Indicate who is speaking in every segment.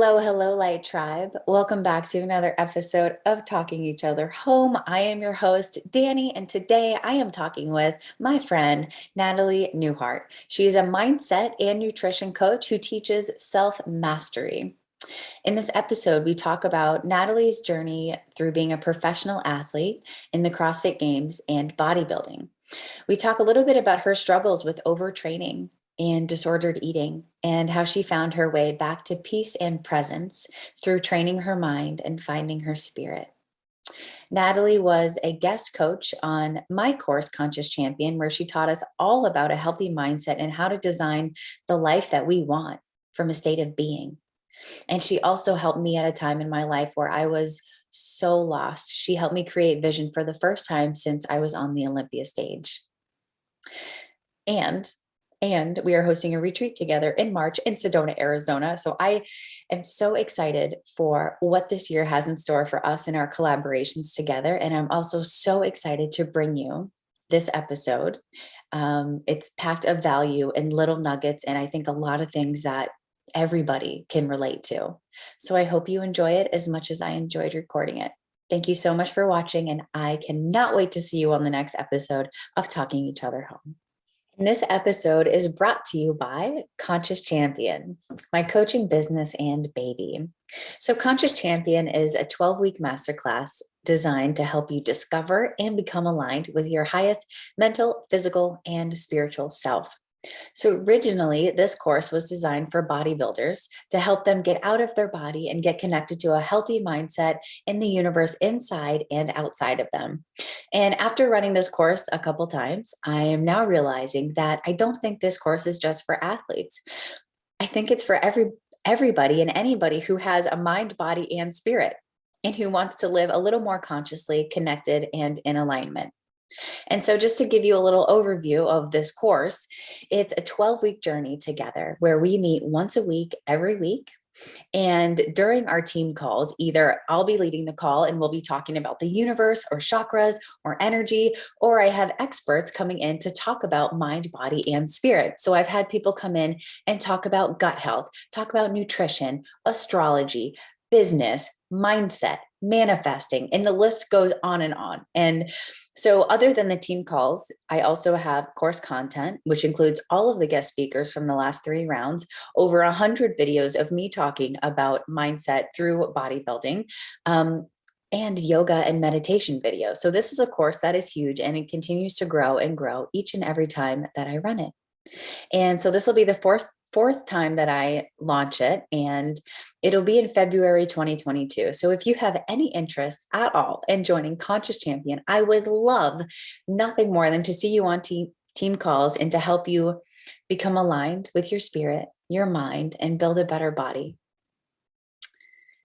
Speaker 1: Hello, hello, Light Tribe. Welcome back to another episode of Talking Each Other Home. I am your host, Dani, and today I am talking with my friend, Natalie Newhart. She is a mindset and nutrition coach who teaches self-mastery. In this episode, we talk about Natalie's journey through being a professional athlete in the CrossFit Games and bodybuilding. We talk a little bit about her struggles with overtraining and disordered eating, and how she found her way back to peace and presence through training her mind and finding her spirit. Natalie was a guest coach on my course, Conscious Champion, where she taught us all about a healthy mindset and how to design the life that we want from a state of being. And she also helped me at a time in my life where I was so lost. She helped me create vision for the first time since I was on the Olympia stage. And we are hosting a retreat together in March in Sedona, Arizona. So I am so excited for what this year has in store for us and our collaborations together. And I'm also so excited to bring you this episode. It's packed of value and little nuggets, and I think a lot of things that everybody can relate to. So I hope you enjoy it as much as I enjoyed recording it. Thank you so much for watching, and I cannot wait to see you on the next episode of Talking Each Other Home. And this episode is brought to you by Conscious Champion, my coaching business and baby. So Conscious Champion is a 12-week masterclass designed to help you discover and become aligned with your highest mental, physical, and spiritual self. So originally, this course was designed for bodybuilders to help them get out of their body and get connected to a healthy mindset in the universe inside and outside of them. And after running this course a couple times, I am now realizing that I don't think this course is just for athletes. I think it's for everybody and anybody who has a mind, body, and spirit, and who wants to live a little more consciously connected and in alignment. And so just to give you a little overview of this course, it's a 12-week journey together where we meet once a week, every week. And during our team calls, either I'll be leading the call and we'll be talking about the universe or chakras or energy, or I have experts coming in to talk about mind, body, and spirit. So I've had people come in and talk about gut health, talk about nutrition, astrology, business, mindset, manifesting, and the list goes on and on. And so other than the team calls, I also have course content, which includes all of the guest speakers from the last 3 rounds, over 100 videos of me talking about mindset through bodybuilding, and yoga and meditation videos. So this is a course that is huge, and it continues to grow and grow each and every time that I run it. And so this will be the fourth time that I launch it, and it'll be in February 2022. So if you have any interest at all in joining Conscious Champion, I would love nothing more than to see you on team calls and to help you become aligned with your spirit, your mind, and build a better body.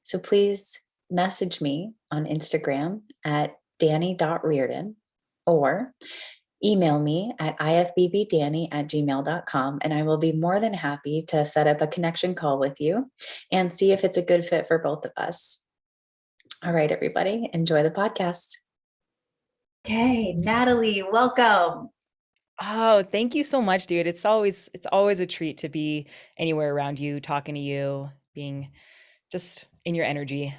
Speaker 1: So please message me on Instagram at Dani.Reardon, or email me at ifbbdani@gmail.com, and I will be more than happy to set up a connection call with you and see if it's a good fit for both of us. All right, everybody, enjoy the podcast. Okay, Natalie, welcome.
Speaker 2: Oh, thank you so much, dude. It's always a treat to be anywhere around you, talking to you, being just in your energy.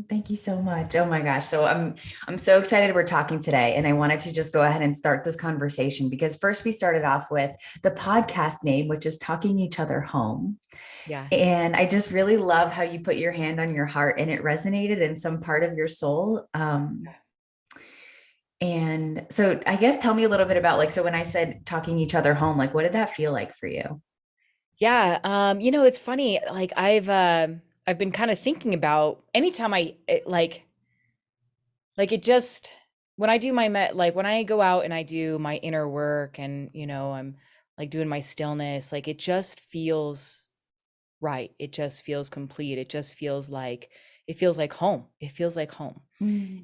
Speaker 1: Thank you so much. Oh my gosh. So I'm so excited we're talking today. And I wanted to just go ahead and start this conversation because first we started off with the podcast name, which is Talking Each Other Home.
Speaker 2: Yeah.
Speaker 1: And I just really love how you put your hand on your heart and it resonated in some part of your soul. And so I guess tell me a little bit about so when I said talking each other home, what did that feel like for you?
Speaker 2: Yeah. It's funny. I've been kind of thinking about anytime it just when I do when I go out and I do my inner work and I'm doing my stillness, it just feels right. It just feels complete. It feels like home. It feels like home.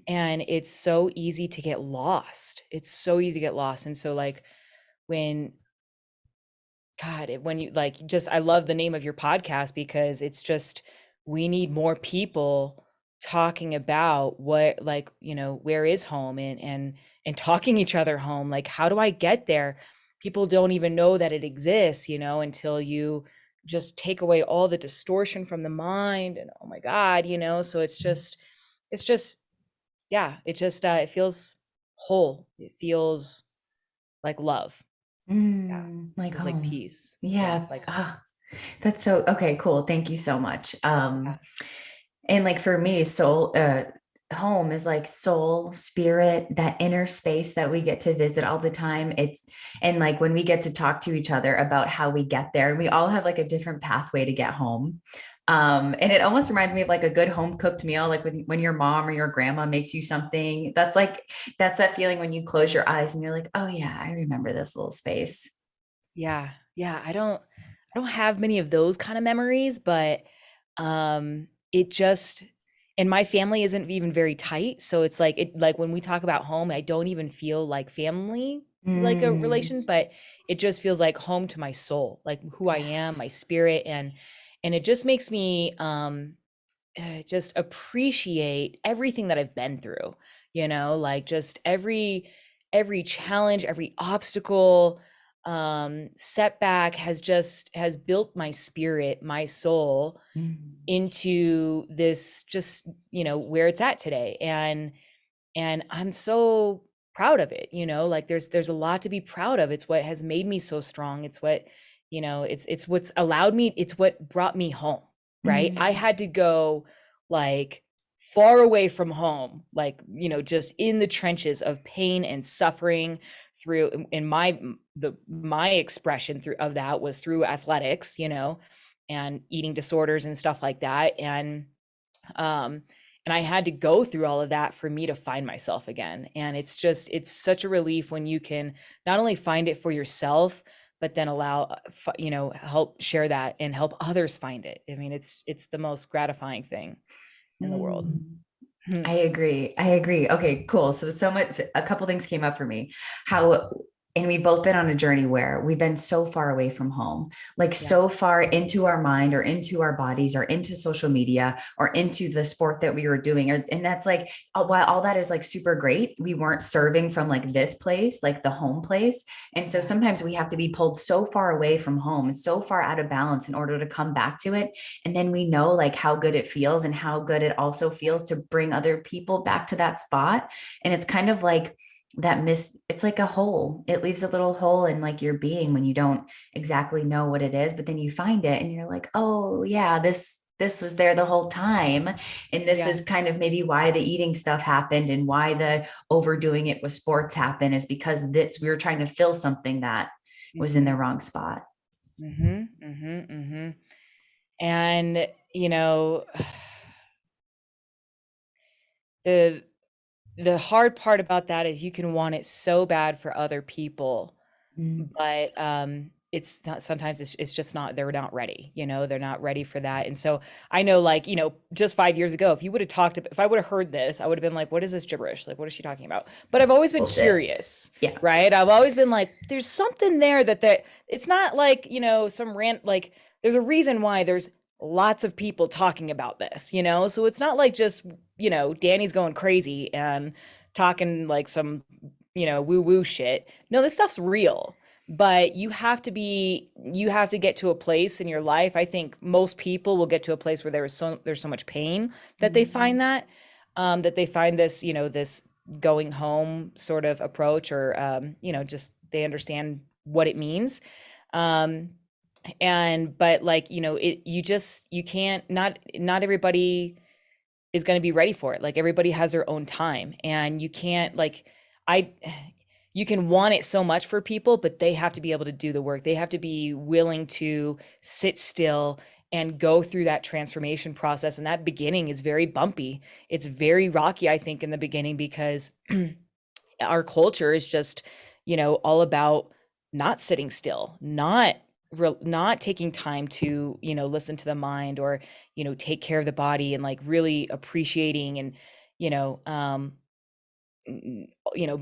Speaker 2: And it's so easy to get lost. It's so easy to get lost. And so when when you just I love the name of your podcast because it's just we need more people talking about where is home and talking each other home. How do I get there? People don't even know that it exists, until you just take away all the distortion from the mind, and oh my god, so it's just yeah, it feels whole. It feels like love. Yeah.
Speaker 1: Like
Speaker 2: Feels like
Speaker 1: home.
Speaker 2: peace. Yeah,
Speaker 1: Yeah.
Speaker 2: like home.
Speaker 1: Ah, that's so okay, cool. Thank you so much.
Speaker 2: Yeah.
Speaker 1: And like for me, soul home is like soul, spirit, that inner space that we get to visit all the time. It's and like when we get to talk to each other about how we get there, we all have like a different pathway to get home. And it almost reminds me of like a good home cooked meal, like when your mom or your grandma makes you something. That's that feeling when you close your eyes and you're like, oh yeah, I remember this little space.
Speaker 2: Yeah. Yeah, I don't have many of those kind of memories, but it just and my family isn't even very tight, so it's like when we talk about home, I don't even feel like family, like a
Speaker 1: Mm,
Speaker 2: relation, but it just feels like home to my soul, like who I
Speaker 1: yeah.
Speaker 2: am, my spirit, and it just makes me just appreciate everything that I've been through, like just every challenge, every obstacle, setback has built my spirit, my soul
Speaker 1: Mm,
Speaker 2: into this just, where it's at today. And I'm so proud of it, like there's a lot to be proud of. It's what has made me so strong. It's what, it's what's allowed me, it's what brought me home, right? I
Speaker 1: mm,
Speaker 2: had to go like far away from home, like, just in the trenches of pain and suffering through in my expression through of that was through athletics, and eating disorders and stuff like that. Um and I had to go through all of that for me to find myself again. And it's such a relief when you can not only find it for yourself, but then allow, help share that and help others find it. I mean, it's the most gratifying thing in the world.
Speaker 1: mm.
Speaker 2: Hmm.
Speaker 1: I agree. I agree. Okay, cool. So much, a couple things came up for me. How, and we've both been on a journey where we've been so far away from home, like
Speaker 2: Yeah.
Speaker 1: so far into our mind or into our bodies or into social media or into the sport that we were doing. And that's like, while all that is like super great, we weren't serving from like this place, like the home place. And so
Speaker 2: Yeah.
Speaker 1: sometimes we have to be pulled so far away from home, so far out of balance in order to come back to it. And then we know like how good it feels and how good it also feels to bring other people back to that spot. And it's kind of like it's like a hole. It leaves a little hole in like your being when you don't exactly know what it is, but then you find it and you're like, oh yeah, this was there the whole time. And this
Speaker 2: Yeah.
Speaker 1: is kind of maybe why the eating stuff happened and why the overdoing it with sports happened, is because this we were trying to fill something that was in
Speaker 2: Hmm.
Speaker 1: the wrong spot.
Speaker 2: Hmm. Hmm. Hmm. And you know the the hard part about that is you can want it so bad for other people,
Speaker 1: Mm.
Speaker 2: but it's not, sometimes it's just not, they're not ready, they're not ready for that. And so I know, like, just 5 years ago, if you would have if I would have heard this, I would have been like, what is this gibberish, like what is she talking about? But I've always been
Speaker 1: Bullshit.
Speaker 2: curious,
Speaker 1: Yeah.
Speaker 2: right? I've always been like, there's something there that it's not like, some rant, like there's a reason why there's lots of people talking about this, so it's not like just, Danny's going crazy and talking like some, woo woo shit. No, this stuff's real. But you have to get to a place in your life. I think most people will get to a place where there's so much pain that they
Speaker 1: Mhm.
Speaker 2: find that they find this, this going home sort of approach, or just they understand what it means. Um and but like, you can't, not everybody is going to be ready for it. Like everybody has their own time, and you can't like, I you can want it so much for people, but they have to be able to do the work. They have to be willing to sit still and go through that transformation process. And that beginning is very bumpy. It's very rocky, I think, in the beginning, because our culture is just, all about not sitting still, not taking time to, listen to the mind, or, take care of the body, and like really appreciating, and, you know, um,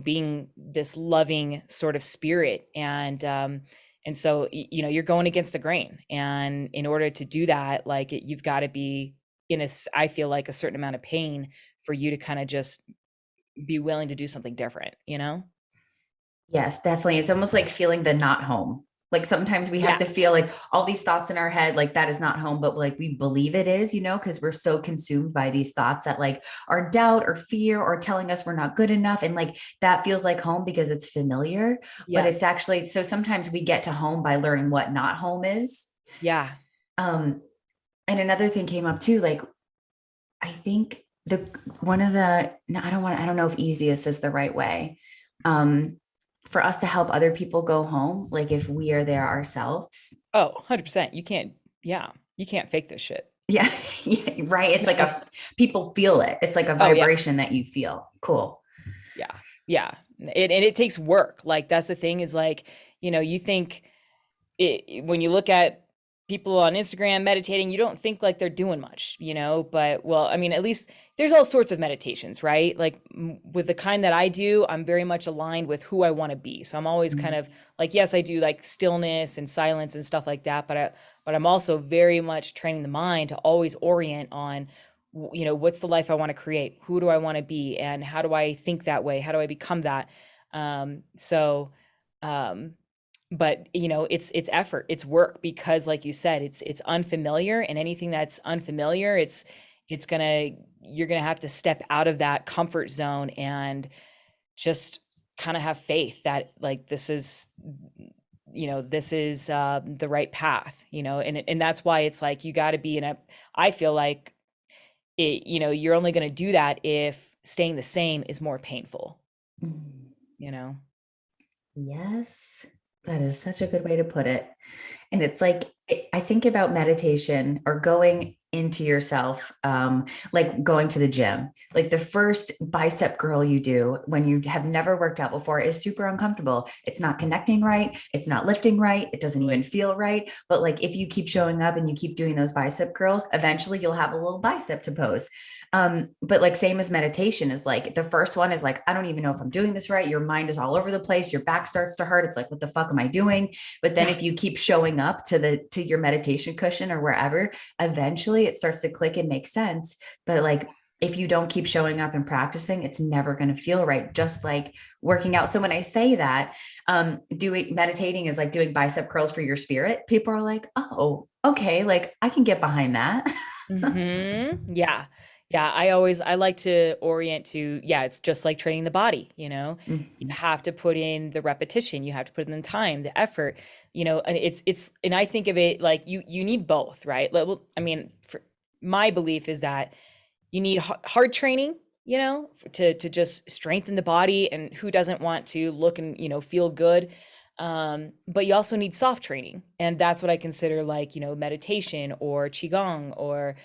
Speaker 2: being this loving sort of spirit. And so, you're going against the grain. And in order to do that, like you've got to be I feel like a certain amount of pain for you to kind of just be willing to do something different,
Speaker 1: Yes, definitely. It's almost like feeling the not home. Like sometimes we have
Speaker 2: Yeah.
Speaker 1: to feel like all these thoughts in our head, like that is not home, but like we believe it is, because we're so consumed by these thoughts that like are doubt or fear or telling us we're not good enough. And like that feels like home because it's familiar, but it's
Speaker 2: Yes.
Speaker 1: actually, so sometimes we get to home by learning what not home is.
Speaker 2: Yeah.
Speaker 1: Um, and another thing came up too, like I think the one of the no, I don't know if easiest is the right way. Um, for us to help other people go home, like if we are there ourselves.
Speaker 2: Oh, 100%. You can't, yeah, you can't fake this shit.
Speaker 1: Yeah, yeah, right. It's like
Speaker 2: No.
Speaker 1: a people feel it. It's like a
Speaker 2: Oh, yeah.
Speaker 1: vibration that you feel. Cool.
Speaker 2: Yeah. Yeah. And it takes work. Like that's the thing is like, you think when you look at people on Instagram meditating, you don't think like they're doing much, but well, I mean, at least there's all sorts of meditations, right? Like with the kind that I do, I'm very much aligned with who I want to be. So I'm always kind
Speaker 1: Mm,
Speaker 2: of like, yes, I do like stillness and silence and stuff like that, but I'm also very much training the mind to always orient on what's the life I want to create? Who do I want to be? And how do I think that way? How do I become that? So um but it's effort, it's work, because like you said, it's unfamiliar, and anything that's unfamiliar, it's gonna you're gonna have to step out of that comfort zone and just kind of have faith that like this is the right path, and that's why it's like you got to be in a I feel like you're only going to do that if staying the same is more painful,
Speaker 1: mm.
Speaker 2: you know
Speaker 1: Yes, that is such a good way to put it. And it's like, I think about meditation or going into yourself, like going to the gym. Like the first bicep curl you do when you have never worked out before is super uncomfortable. It's not connecting right. It's not lifting right. It doesn't even
Speaker 2: Really.
Speaker 1: feel right. But like if you keep showing up and you keep doing those bicep curls, eventually you'll have a little bicep to pose. But like same as meditation is like the first one is like, I don't even know if I'm doing this right. Your mind is all over the place. Your back starts to hurt. It's like, what the fuck am I doing? But then
Speaker 2: Yeah.
Speaker 1: if you keep showing up to your meditation cushion or wherever, eventually it starts to click and make sense. But like if you don't keep showing up and practicing, it's never going to feel right. Just like working out. So when I say that, doing meditating is like doing bicep curls for your spirit, people are like, oh, okay, like I can get behind that.
Speaker 2: Yeah. Yeah, I like to orient to, yeah, it's just like training the body, You
Speaker 1: Mhm.
Speaker 2: have to put in the repetition, you have to put in the time, the effort, and and I think of it like you need both, right? Like, well, I mean, for my belief is that you need hard training, to just strengthen the body, and who doesn't want to look and, feel good. But you also need soft training. And that's what I consider like, meditation or Qigong or,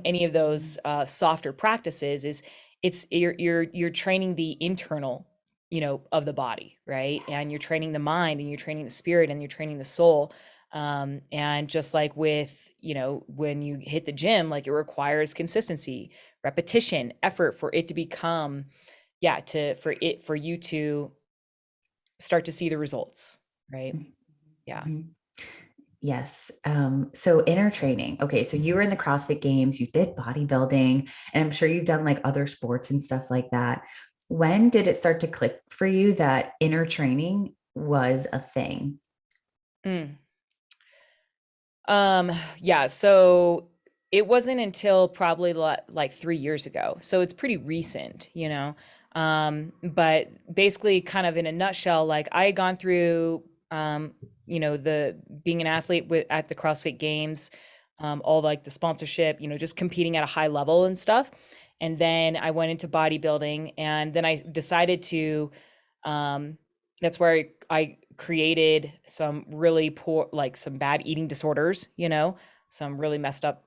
Speaker 2: any of those softer practices is you're training the internal, of the body, right? And you're training the mind, and you're training the spirit, and you're training the soul. And just like with, when you hit the gym, like it requires consistency, repetition, effort for it to become, yeah, for you to start to see the results, right? Yeah.
Speaker 1: Mhm. Yes. So inner training. Okay. So you were in the CrossFit games, you did bodybuilding, and I'm sure you've done like other sports and stuff like that. When did it start to click for you that inner training was a thing?
Speaker 2: Mm. Yeah, so it wasn't until probably like 3 years ago. So it's pretty recent, But basically, kind of in a nutshell, like I had gone through, the being an athlete at the CrossFit Games, all like the sponsorship, just competing at a high level and stuff. And then I went into bodybuilding, and then I decided to, um, that's where I created some really poor, like some bad eating disorders, some really messed up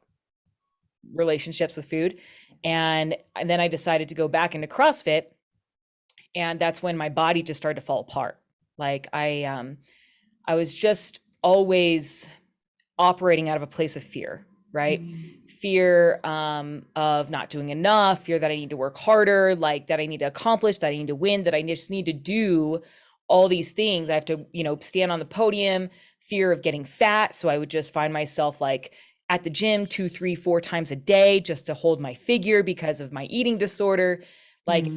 Speaker 2: relationships with food. And then I decided to go back into CrossFit, and that's when my body just started to fall apart. Like I was just always operating out of a place of fear, right?
Speaker 1: Mm,
Speaker 2: Fear of not doing enough, fear that I need to work harder, like that I need to accomplish, that I need to win, that I just need to do all these things. I have to, stand on the podium, fear of getting fat. So I would just find myself like at the gym 2, 3, 4 times a day just to hold my figure because of my eating disorder. Like
Speaker 1: mm,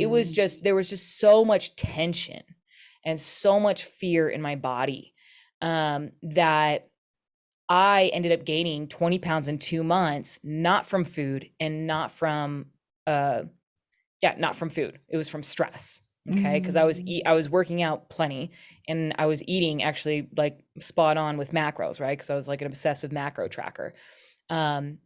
Speaker 2: there was just so much tension and so much fear in my body. that I ended up gaining 20 pounds in 2 months, not from food and not from, uh, yeah, not from food. It was from stress. Okay. Cause I was working out plenty and I was eating actually like spot on with macros, right? Cause I was like an obsessive macro tracker. And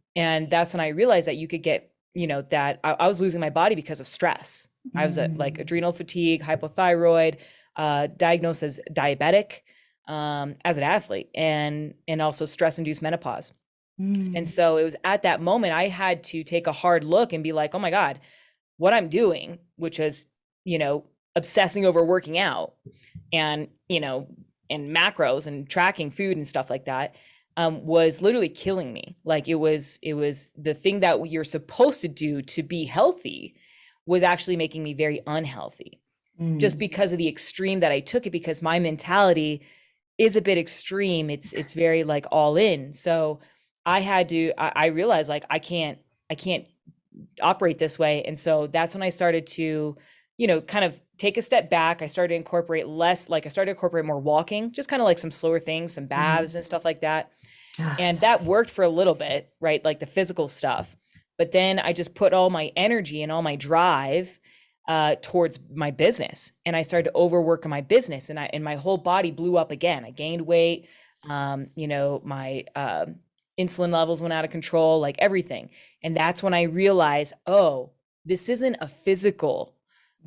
Speaker 2: that's when I realized that you could get, that I was losing my body because of stress. I was at like adrenal fatigue, hypothyroid, diagnosed as diabetic, as an athlete, and also stress induced menopause. And so it was at that moment I had to take a hard look and be like, oh my God, what I'm doing, which is, obsessing over working out and, and macros and tracking food and stuff like that, was literally killing me. Like it was the thing that you're supposed to do to be healthy was actually making me very unhealthy, just because of the extreme that I took it, because my mentality is a bit extreme. It's very like all in. So I realized like I can't operate this way. And so that's when I started to, kind of take a step back. I started to incorporate less, like I started to incorporate more walking, just kind of like some slower things, some baths and stuff like that. And that
Speaker 1: Yes.
Speaker 2: worked for a little bit, right? Like the physical stuff. But then I just put all my energy and all my drive towards my business. And I started to overwork on my business, and my whole body blew up again. I gained weight. My insulin levels went out of control, like everything. And that's when I realized, oh, this isn't a physical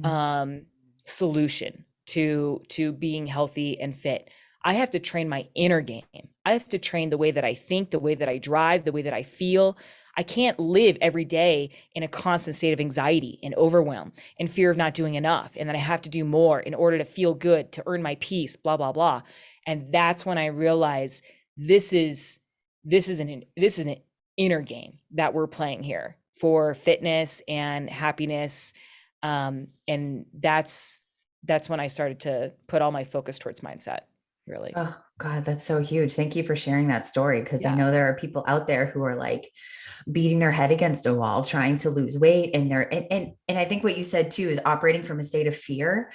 Speaker 2: um, solution to being healthy and fit. I have to train my inner game. I have to train the way that I think, the way that I drive, the way that I feel. I can't live every day in a constant state of anxiety and overwhelm and fear of not doing enough. And then I have to do more in order to feel good, to earn my peace, blah, blah, blah. And that's when I realized this is an inner game that we're playing here for fitness and happiness. And that's when I started to put all my focus towards mindset, really.
Speaker 1: Oh God, that's so huge. Thank you for sharing that story. Cause I
Speaker 2: Yeah.
Speaker 1: know there are people out there who are like beating their head against a wall, trying to lose weight. And I think what you said too is operating from a state of fear.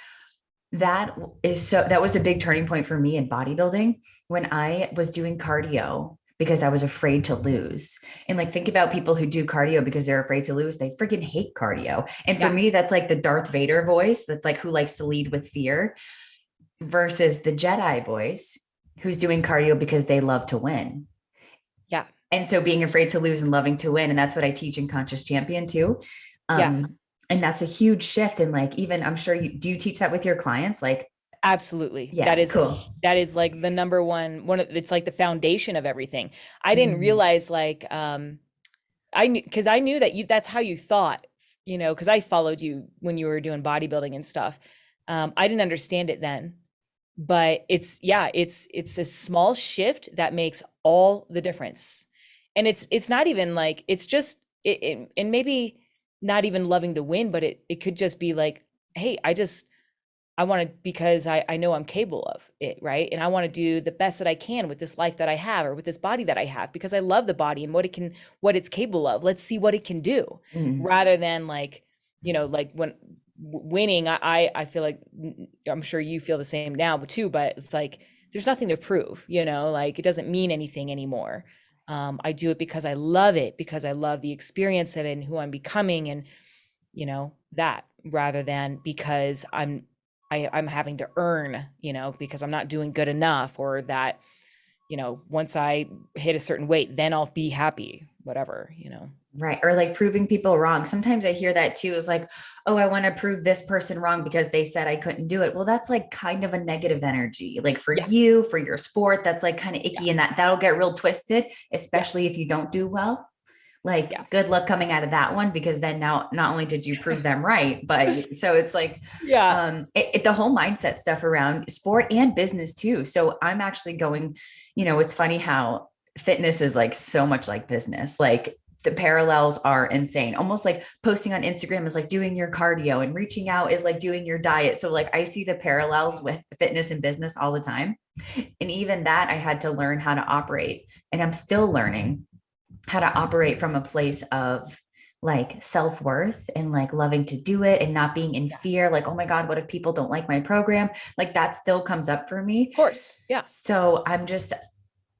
Speaker 1: That was a big turning point for me in bodybuilding when I was doing cardio because I was afraid to lose. And like, think about people who do cardio because they're afraid to lose. They freaking hate cardio. And for
Speaker 2: Yeah.
Speaker 1: me, that's like the Darth Vader voice. That's like who likes to lead with fear versus the Jedi voice who's doing cardio because they love to win.
Speaker 2: Yeah.
Speaker 1: And so being afraid to lose and loving to win. And that's what I teach in Conscious Champion too.
Speaker 2: Yeah.
Speaker 1: And that's a huge shift. And like, even I'm sure do you teach that with your clients? Like,
Speaker 2: Absolutely. That
Speaker 1: yeah,
Speaker 2: is
Speaker 1: cool.
Speaker 2: that is like the number one of it's like the foundation of everything. I didn't
Speaker 1: Mm,
Speaker 2: realize like I knew, because I knew that that's how you thought, because I followed you when you were doing bodybuilding and stuff. I didn't understand it then, but it's a small shift that makes all the difference. And it's not even like it's just and maybe not even loving to win, but it could just be like, hey, I want to, because I know I'm capable of it, right? And I want to do the best that I can with this life that I have, or with this body that I have, because I love the body and what it's capable of. Let's see what it can do,
Speaker 1: mm,
Speaker 2: rather than like, like when winning, I feel like, I'm sure you feel the same now too, but it's like there's nothing to prove, like it doesn't mean anything anymore. I do it because I love it, because I love the experience of it and who I'm becoming, and that, rather than because I'm having to earn, because I'm not doing good enough, or that, once I hit a certain weight, then I'll be happy, whatever.
Speaker 1: right. Or like proving people wrong. Sometimes I hear that too, is like, oh, I want to prove this person wrong because they said I couldn't do it. Well, that's like kind of a negative energy. Like for
Speaker 2: Yeah.
Speaker 1: you, for your sport, that's like kind of
Speaker 2: Yeah.
Speaker 1: icky, and that'll get real twisted,
Speaker 2: Yeah.
Speaker 1: especially if you don't do well. Like
Speaker 2: Yeah.
Speaker 1: good luck coming out of that one, because then now not only did you prove them right, but so it's like
Speaker 2: Yeah.
Speaker 1: the whole mindset stuff around sport and business too. So I'm actually going, it's funny how fitness is like so much like business. Like the parallels are insane. Almost like posting on Instagram is like doing your cardio, and reaching out is like doing your diet. So like I see the parallels with fitness and business all the time. And even that I had to learn how to operate, and I'm still learning how to operate from a place of like self-worth and like loving to do it and not being in
Speaker 2: Yeah.
Speaker 1: fear, like, oh my God, what if people don't like my program? Like that still comes up for me.
Speaker 2: Of course. Yeah.
Speaker 1: So I'm just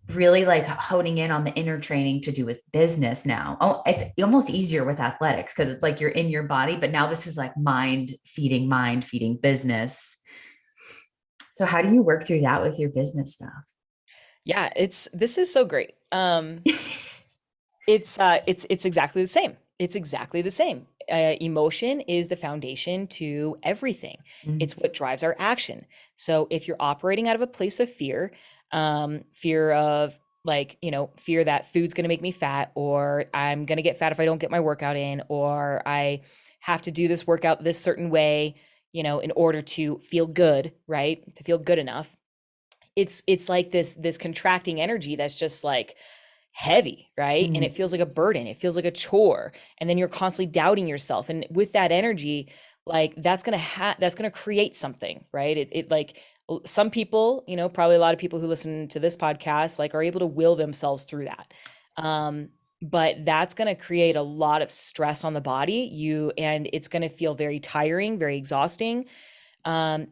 Speaker 1: really like honing in on the inner training to do with business now. Oh, it's almost easier with athletics because it's like you're in your body, but now this is like mind feeding business. So how do you work through that with your business stuff?
Speaker 2: Yeah, this is so great. It's exactly the same. It's exactly the same. Emotion is the foundation to everything. It's
Speaker 1: Mm,
Speaker 2: what drives our action. So if you're operating out of a place of fear, fear of like, fear that food's going to make me fat, or I'm going to get fat if I don't get my workout in, or I have to do this workout this certain way, in order to feel good, right? To feel good enough. It's like this contracting energy that's just like heavy, right? And it
Speaker 1: mm,
Speaker 2: feels like a burden. It feels like a chore. And then you're constantly doubting yourself. And with that energy, like that's gonna create something, right? It like some people, probably a lot of people who listen to this podcast, like are able to will themselves through that. Um, but that's gonna create a lot of stress on the body. And it's gonna feel very tiring, very exhausting. And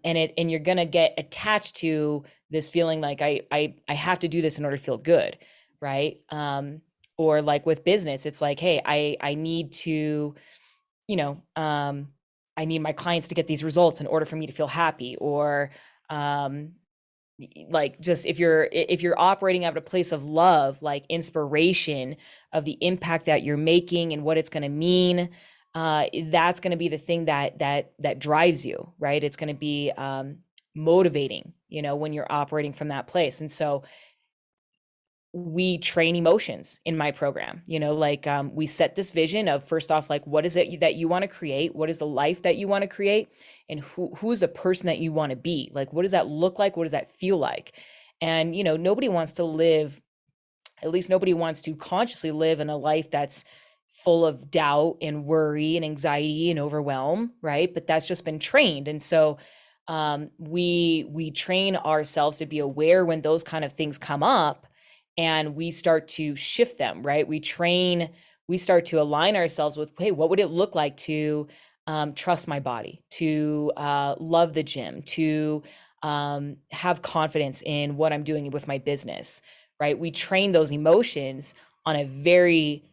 Speaker 2: you're gonna get attached to this feeling like I have to do this in order to feel good, right? Or like with business, it's like, hey, I need to, you know, um, I need my clients to get these results in order for me to feel happy. Or um, like just if you're operating out of a place of love, like inspiration of the impact that you're making and what it's going to mean, that's going to be the thing that drives you, right? It's going to be motivating, when you're operating from that place. And so we train emotions in my program, like we set this vision of, first off, like, what is it that you want to create? What is the life that you want to create? And who's the person that you want to be? Like, what does that look like? What does that feel like? And nobody wants to live, at least nobody wants to consciously live in a life that's full of doubt and worry and anxiety and overwhelm, right? But that's just been trained. And so we train ourselves to be aware when those kind of things come up, and we start to shift them, right? We start to align ourselves with, hey, what would it look like to trust my body, to love the gym, to have confidence in what I'm doing with my business, right? We train those emotions on a very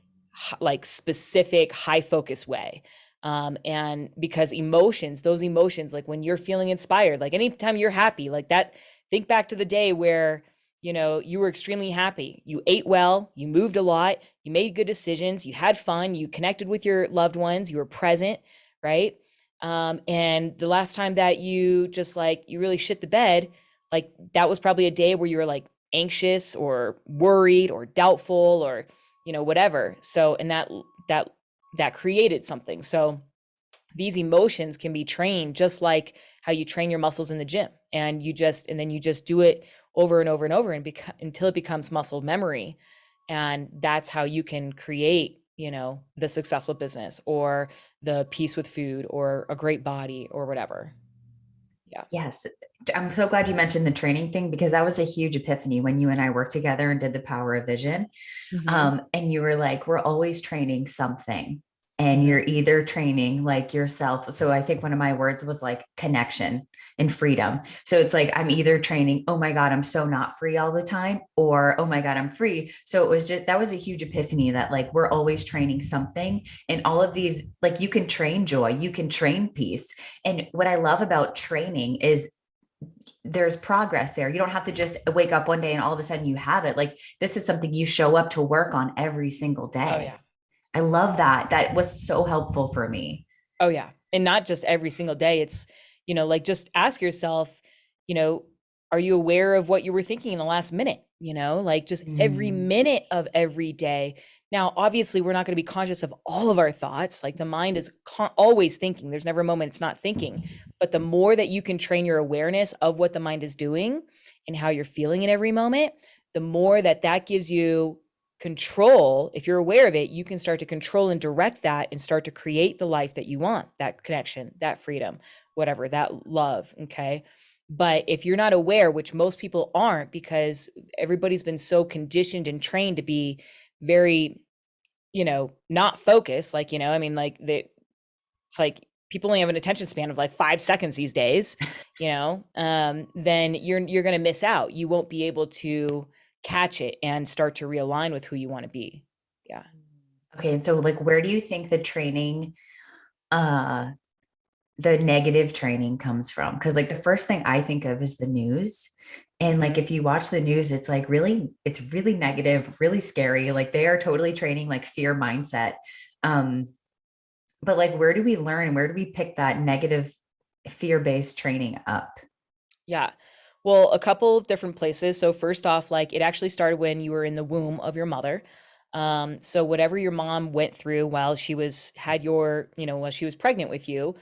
Speaker 2: like specific, high focus way. And because those emotions, like when you're feeling inspired, like anytime you're happy, like that, think back to the day where, you were extremely happy. You ate well, you moved a lot, you made good decisions, you had fun, you connected with your loved ones, you were present, right? And the last time that you just like, you really shit the bed, like that was probably a day where you were like anxious or worried or doubtful or, whatever. So, and that created something. So these emotions can be trained just like how you train your muscles in the gym, and then you just do it over and over and over until it becomes muscle memory. And that's how you can create, the successful business or the peace with food or a great body or whatever. Yeah.
Speaker 1: yes. I'm so glad you mentioned the training thing because that was a huge epiphany when you and I worked together and did the power of vision.
Speaker 2: Hmm.
Speaker 1: And you were like, we're always training something. And
Speaker 2: Hmm.
Speaker 1: you're either training like yourself. So I think one of my words was like connection and freedom. So it's like, I'm either training, oh my God, I'm so not free all the time, or oh my God, I'm free. So it was just, that was a huge epiphany that like we're always training something. And all of these, like you can train joy, you can train peace. And what I love about training is there's progress there. You don't have to just wake up one day and all of a sudden you have it. Like this is something you show up to work on every single
Speaker 2: Oh
Speaker 1: day.
Speaker 2: yeah.
Speaker 1: I love that. That was so helpful for me.
Speaker 2: Oh yeah. And not just every single day. It's, like just ask yourself, you know, are you aware of what you were thinking in the last minute? Like just every
Speaker 1: Mm,
Speaker 2: minute of every day. Now, obviously, we're not going to be conscious of all of our thoughts. Like the mind is always thinking. There's never a moment it's not thinking. But the more that you can train your awareness of what the mind is doing and how you're feeling in every moment, the more that gives you control. If you're aware of it, you can start to control and direct that and start to create the life that you want, that connection, that freedom, whatever, that love. Okay. But if you're not aware, which most people aren't, because everybody's been so conditioned and trained to be very not focus, like, I mean, like it's like people only have an attention span of like 5 seconds these days, then you're going to miss out. You won't be able to catch it and start to realign with who you want to be. Yeah.
Speaker 1: Okay, and so like where do you think uh the negative training comes from? Because like the first thing I think of is the news. And like
Speaker 2: Mhm.
Speaker 1: if you watch the news, it's really negative, really scary. Like they are totally training like fear mindset. Um, but like where do we learn? Where do we pick that negative fear-based training up?
Speaker 2: Yeah. Well, a couple of different places. So first off, like it actually started when you were in the womb of your mother. So whatever your mom went through while she was had your, while she was pregnant with you,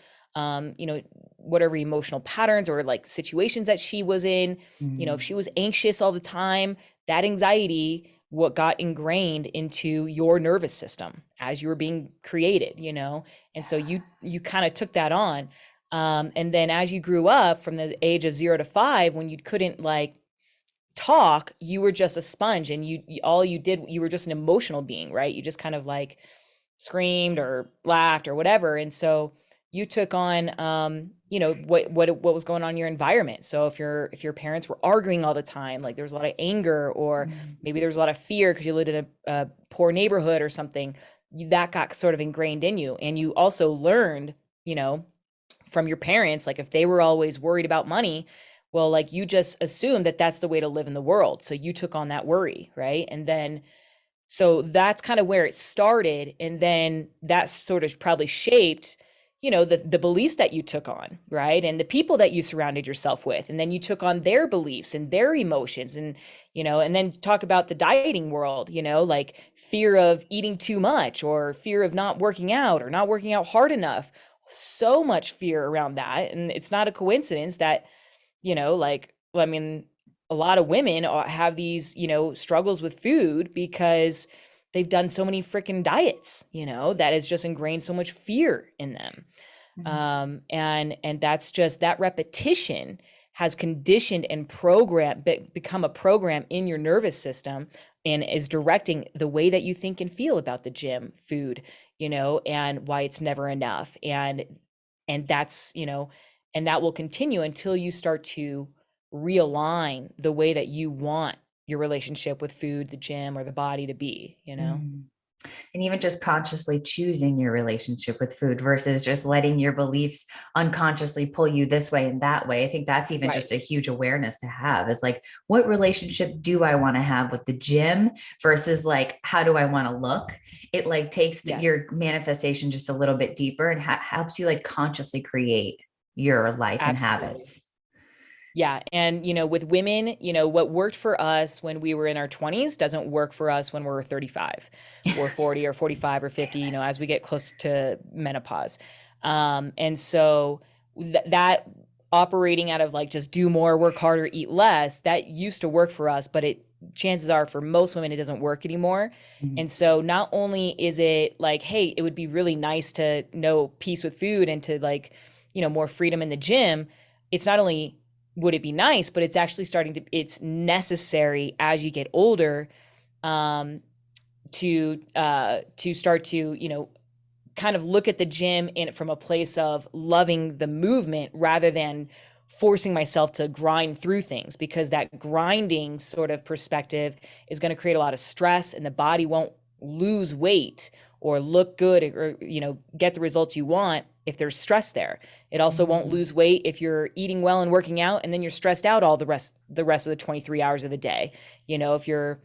Speaker 2: whatever emotional patterns or like situations that she was in, if
Speaker 1: Mm,
Speaker 2: she was anxious all the time, that anxiety what got ingrained into your nervous system as you were being created, and so you kind of took that on. And then as you grew up from the age of 0 to 5, when you couldn't like talk, you were just a sponge, and all you did, you were just an emotional being, right? You just kind of like screamed or laughed or whatever. And so you took on, what was going on in your environment. So if your parents were arguing all the time, like there was a lot of anger, or
Speaker 1: mm,
Speaker 2: maybe there was a lot of fear because you lived in a poor neighborhood or something, that got sort of ingrained in you. And you also learned, you know, from your parents, like if they were always worried about money, well, like you just assumed that that's the way to live in the world. So you took on that worry, right? And then so that's kind of where it started. And then that sort of probably shaped, the beliefs that you took on, right? And the people that you surrounded yourself with. And then you took on their beliefs and their emotions. And then talk about the dieting world, like fear of eating too much or fear of not working out or not working out hard enough. So much fear around that. And it's not a coincidence that, like, well, I mean, a lot of women have these, struggles with food because they've done so many freaking diets, that has just ingrained so much fear in them.
Speaker 1: mm,
Speaker 2: And that's just that repetition has conditioned and become a program in your nervous system, and is directing the way that you think and feel about the gym, food, and why it's never enough. And that's, and that will continue until you start to realign the way that you want your relationship with food, the gym, or the body to be.
Speaker 1: mm. And even just consciously choosing your relationship with food versus just letting your beliefs unconsciously pull you this way and that way. I think that's even
Speaker 2: Right.
Speaker 1: just a huge awareness to have, is like, what relationship do I want to have with the gym versus like, how do I want to look? It like takes your
Speaker 2: Yes.
Speaker 1: manifestation just a little bit deeper and helps you like consciously create your life and
Speaker 2: Absolutely.
Speaker 1: habits.
Speaker 2: Yeah, and with women, what worked for us when we were in our 20s doesn't work for us when we're 35 or 40 or 45 or 50, as we get close to menopause. And so that operating out of like just do more, work harder, eat less, that used to work for us, but chances are for most women it doesn't work anymore.
Speaker 1: Mhm.
Speaker 2: And so not only is it like, hey, it would be really nice to know peace with food and to like, more freedom in the gym, it's not only would it be nice, but it's necessary as you get older, um, to start to, kind of look at the gym in from a place of loving the movement rather than forcing myself to grind through things, because that grinding sort of perspective is going to create a lot of stress, and the body won't lose weight or look good, or get the results you want if there's stress there. It also won't
Speaker 1: Mhm.
Speaker 2: lose weight if you're eating well and working out and then you're stressed out all the rest of the 23 hours of the day. If you're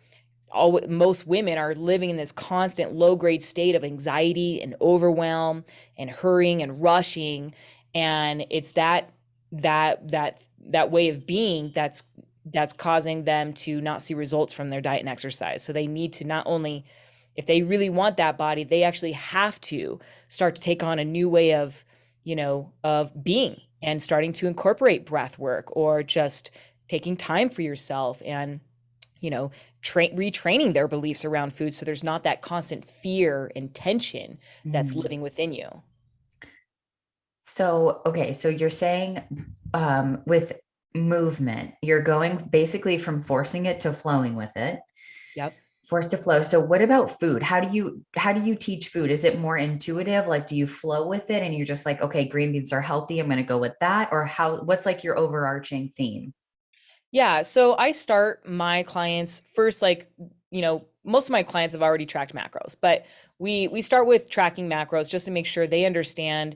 Speaker 2: all Most women are living in this constant low grade state of anxiety and overwhelm and hurrying and rushing, and it's that way of being that's causing them to not see results from their diet and exercise. So they need to, not only, if they really want that body, they actually have to start to take on a new way of being, and starting to incorporate breath work, or just taking time for yourself, and you know retraining their beliefs around food, so there's not that constant fear and tension that's
Speaker 1: Mhm.
Speaker 2: living within you.
Speaker 1: So, okay, so you're saying with movement, you're going basically from forcing it to flowing with it.
Speaker 2: Yep.
Speaker 1: Forced to flow. So what about food? How do you teach food? Is it more intuitive? Like, do you flow with it and you're just like, okay, green beans are healthy, I'm going to go with that? Or what's like your overarching theme?
Speaker 2: Yeah, so I start my clients first, like, most of my clients have already tracked macros, but we start with tracking macros just to make sure they understand,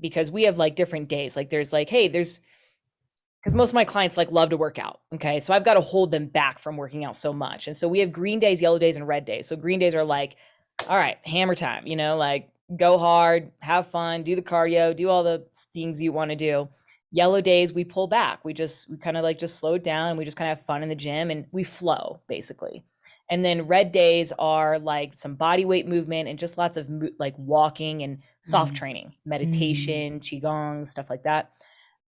Speaker 2: because we have like different days. Like there's like, hey, there's because most of my clients like love to work out. Okay. So I've got to hold them back from working out so much. And so we have green days, yellow days, and red days. So green days are like, all right, hammer time, like go hard, have fun, do the cardio, do all the things you want to do. Yellow days, we pull back. We kind of like just slow it down and we just kind of have fun in the gym and we flow basically. And then red days are like some body weight movement and just lots of like walking and soft
Speaker 1: Mm,
Speaker 2: training,
Speaker 1: mm,
Speaker 2: meditation, Qigong, stuff like that.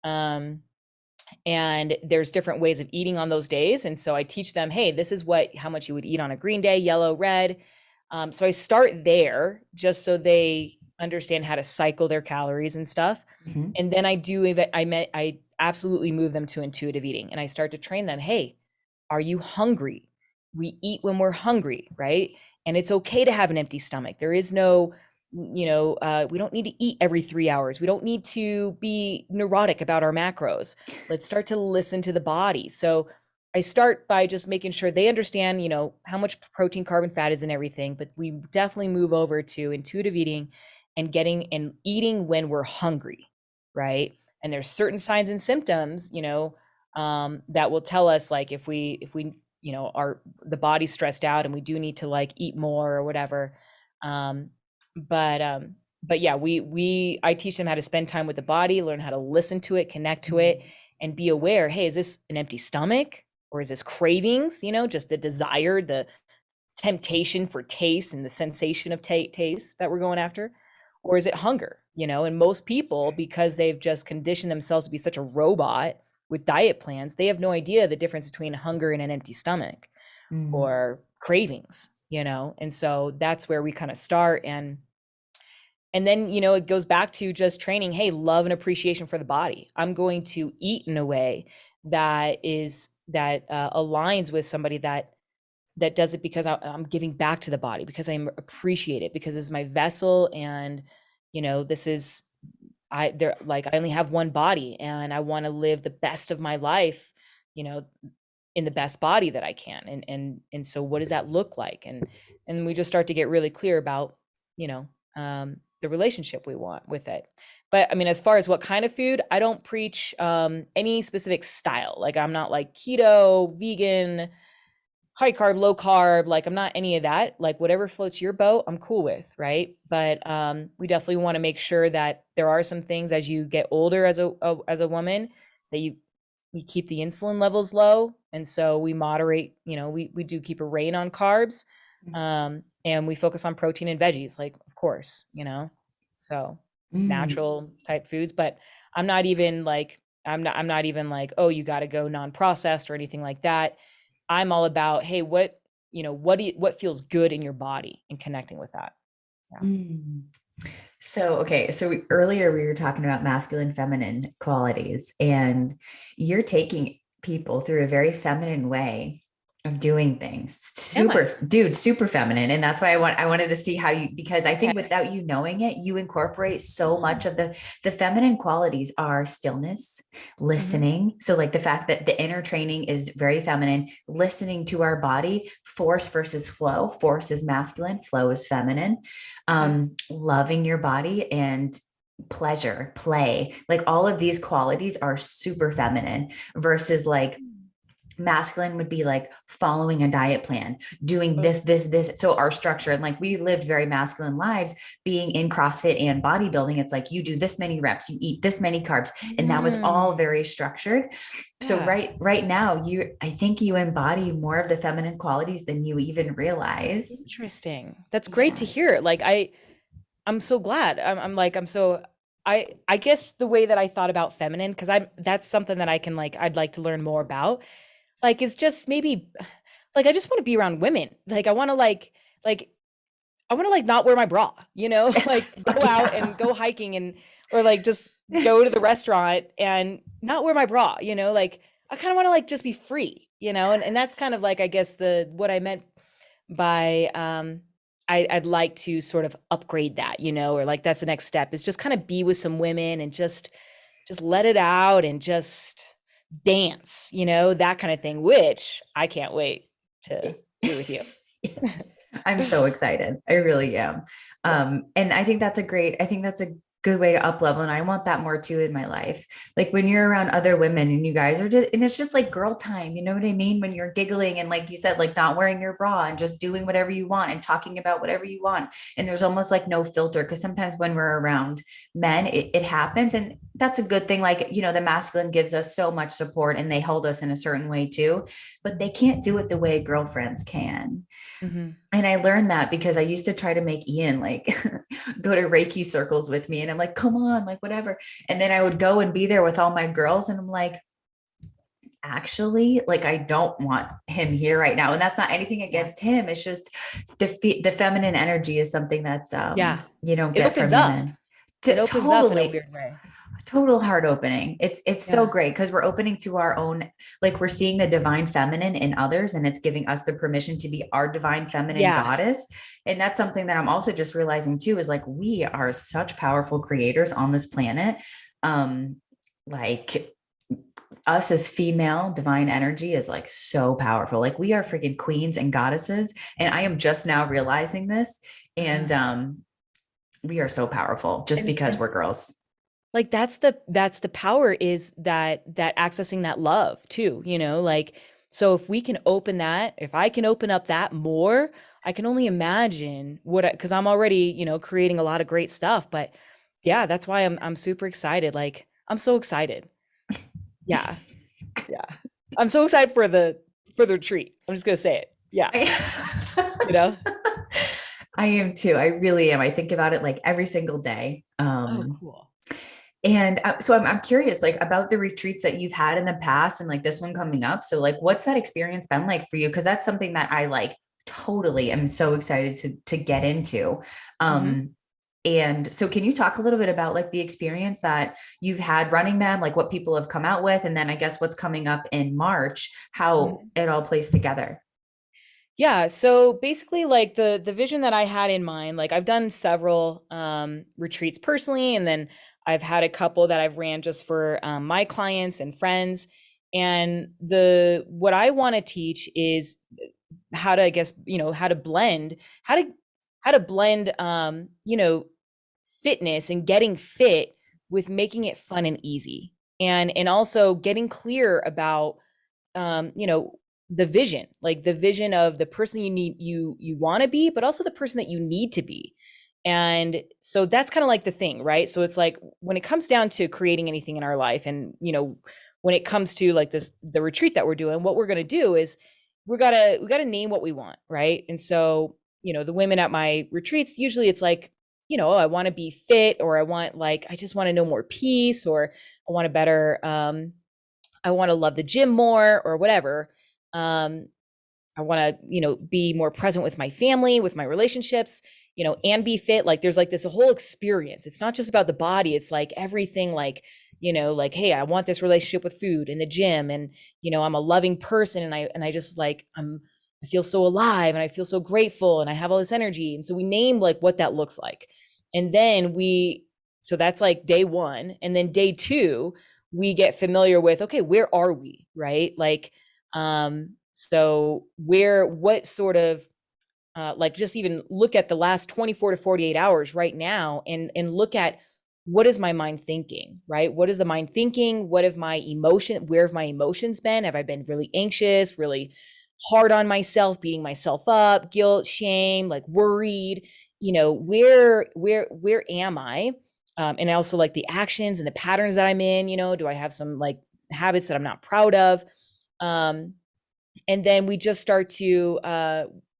Speaker 2: Um, and there's different ways of eating on those days, and so I teach them, hey, this is how much you would eat on a green day, yellow, red. So I start there just so they understand how to cycle their calories and stuff.
Speaker 1: mhm.
Speaker 2: And then I absolutely move them to intuitive eating, and I start to train them, hey, are you hungry? We eat when we're hungry, right? And it's okay to have an empty stomach. There is no, we don't need to eat every 3 hours. We don't need to be neurotic about our macros. Let's start to listen to the body. So I start by just making sure they understand, how much protein, carb, and fat is in everything. But we definitely move over to intuitive eating and getting and eating when we're hungry, right? And there's certain signs and symptoms, that will tell us like if we are the body's stressed out and we do need to like eat more or whatever. um but yeah, I teach them how to spend time with the body, learn how to listen to it, connect to it, and be aware, hey, is this an empty stomach or is this cravings, just the desire, the temptation for taste and the sensation of taste that we're going after, or is it hunger? And most people, because they've just conditioned themselves to be such a robot with diet plans, they have no idea the difference between hunger and an empty stomach
Speaker 1: Mm,
Speaker 2: or cravings, and so that's where we kind of start. And then, it goes back to just training, hey, love and appreciation for the body. I'm going to eat in a way that aligns with somebody that does it because I'm giving back to the body, because I appreciate it, because it's my vessel. And, this is, I only have one body and I want to live the best of my life, you know, in the best body that I can. And so what does that look like? And we just start to get really clear about, the relationship we want with it. But I mean, as far as what kind of food, I don't preach any specific style. Like I'm not like keto, vegan, high carb, low carb, like I'm not any of that. Like whatever floats your boat, I'm cool with, right? But we definitely want to make sure that there are some things as you get older as a woman that we keep the insulin levels low, and so we moderate, we do keep a rein on carbs, and we focus on protein and veggies, like of course, so
Speaker 1: mm,
Speaker 2: natural type foods. But I'm not even like, oh, you got to go non-processed or anything like that. I'm all about, hey, what feels good in your body and connecting with that. Yeah.
Speaker 1: mm. So, okay. So earlier we were talking about masculine, feminine qualities, and you're taking people through a very feminine way of doing things.
Speaker 2: Am I?
Speaker 1: Super, dude, super feminine. And that's why I wanted to see how you, because I think
Speaker 2: Okay.
Speaker 1: without you knowing it, you incorporate so much of the feminine qualities are stillness,
Speaker 2: Mhm.
Speaker 1: listening. So like the fact that the inner training is very feminine, listening to our body, force versus flow. Force is masculine, flow is feminine.
Speaker 2: Okay.
Speaker 1: Loving your body and pleasure, play, like all of these qualities are super feminine versus like masculine would be like following a diet plan, doing
Speaker 2: Oh.
Speaker 1: this. So our structure, and like we lived very masculine lives being in CrossFit and bodybuilding. It's like you do this many reps, you eat this many carbs, and that was all
Speaker 2: Mm.
Speaker 1: very structured. So
Speaker 2: Yeah.
Speaker 1: right now, I think you embody more of the feminine qualities than you even realize.
Speaker 2: Interesting. That's great to
Speaker 1: Yeah.
Speaker 2: hear. Like I'm so glad. I guess the way that I thought about feminine, because that's something that I can like I'd like to learn more about. Like it's just maybe like I just want to be around women. Like like I want to like not wear my bra, like go out
Speaker 1: Yeah.
Speaker 2: and go hiking and or like just go to the restaurant and not wear my bra, like I kind of want to like just be free, and that's kind of like I guess the what I meant by I'd like to sort of upgrade that, you know, or like that's the next step is just kind of be with some women and just let it out and just dance, you know, that kind of thing, which I can't wait to do with you.
Speaker 1: I'm so excited. I really am.
Speaker 2: Yeah.
Speaker 1: And I think that's a good way to up level. And I want that more too in my life. Like when you're around other women and you guys are just, and it's just like girl time, you know what I mean? When you're giggling and like you said, like not wearing your bra and just doing whatever you want and talking about whatever you want. And there's almost like no filter. Cause sometimes when we're around men, it happens. And that's a good thing. Like, you know, the masculine gives us so much support and they hold us in a certain way too, but they can't do it the way girlfriends can.
Speaker 2: Hmm.
Speaker 1: And I learned that because I used to try to make Ian like go to Reiki circles with me. And I'm like, come on, like whatever. And then I would go and be there with all my girls. And I'm like, actually, like, I don't want him here right now. And that's not anything
Speaker 2: Yeah.
Speaker 1: against him. It's just the feminine energy is something that's,
Speaker 2: Yeah.
Speaker 1: you don't
Speaker 2: It
Speaker 1: get
Speaker 2: opens
Speaker 1: from your
Speaker 2: up.
Speaker 1: men.
Speaker 2: It opens up in a
Speaker 1: Totally
Speaker 2: weird way.
Speaker 1: total heart opening. It's so
Speaker 2: Yeah.
Speaker 1: great because we're opening to our own, like we're seeing the divine feminine in others and it's giving us the permission to be our divine feminine
Speaker 2: Yeah.
Speaker 1: goddess. And that's something that I'm also just realizing too is like we are such powerful creators on this planet. Um like us as female divine energy is like so powerful. Like we are freaking queens and goddesses and I am just now realizing this and
Speaker 2: Uh-huh.
Speaker 1: we are so powerful just because
Speaker 2: And
Speaker 1: we're girls.
Speaker 2: like that's the power is that accessing that love too, you know, like so if we can open that, if I can open up that more, I can only imagine what because I'm already, you know, creating a lot of great stuff. But yeah, that's why I'm super excited. Like I'm so excited. Yeah. Yeah. I'm so excited for the retreat. I'm just gonna say it. Yeah. You know?
Speaker 1: I am too. I really am. I think about it like every single day.
Speaker 2: Oh, cool.
Speaker 1: And so I'm curious, like about the retreats that you've had in the past and like this one coming up. So like, what's that experience been like for you? Because that's something that I like totally am so excited to get into.
Speaker 2: Hmm.
Speaker 1: Um, and so can you talk a little bit about like the experience that you've had running them, like what people have come out with, and then I guess what's coming up in March, how it all plays together?
Speaker 2: Yeah, so basically like the vision that I had in mind, like I've done several retreats personally and then I've had a couple that I've ran just for my clients and friends and the what I want to teach is how to I guess, you know, how to how to blend you know, fitness and getting fit with making it fun and easy. And also getting clear about you know, the vision, like the vision of the person you want to be, but also the person that you need to be. And so that's kind of like the thing, right? So it's like when it comes down to creating anything in our life, and you know, when it comes to like this, the retreat that we're doing, what we're gonna do is we gotta name what we want, right? And so, you know, the women at my retreats, usually it's like, you know, oh, I want to be fit, or I want like I just want to know more peace, or I want a better I want to love the gym more or whatever. Um, I want to, you know, be more present with my family, with my relationships, you know, and be fit. Like there's like this whole experience. It's not just about the body. It's like everything like, you know, like, hey, I want this relationship with food in the gym. And, you know, I'm a loving person and I just like, I feel so alive and I feel so grateful and I have all this energy. And so we name like what that looks like. And then so that's like day one. And then day two, we get familiar with, okay, where are we? Right. Like, so what sort of, like just even look at the last 24 to 48 hours right now and look at what is my mind thinking, right? What is the mind thinking? Where have my emotions been? Have I been really anxious, really hard on myself, beating myself up, guilt, shame, like worried, you know, where am I? And also like the actions and the patterns that I'm in, you know, do I have some like habits that I'm not proud of? Um, and then we just start to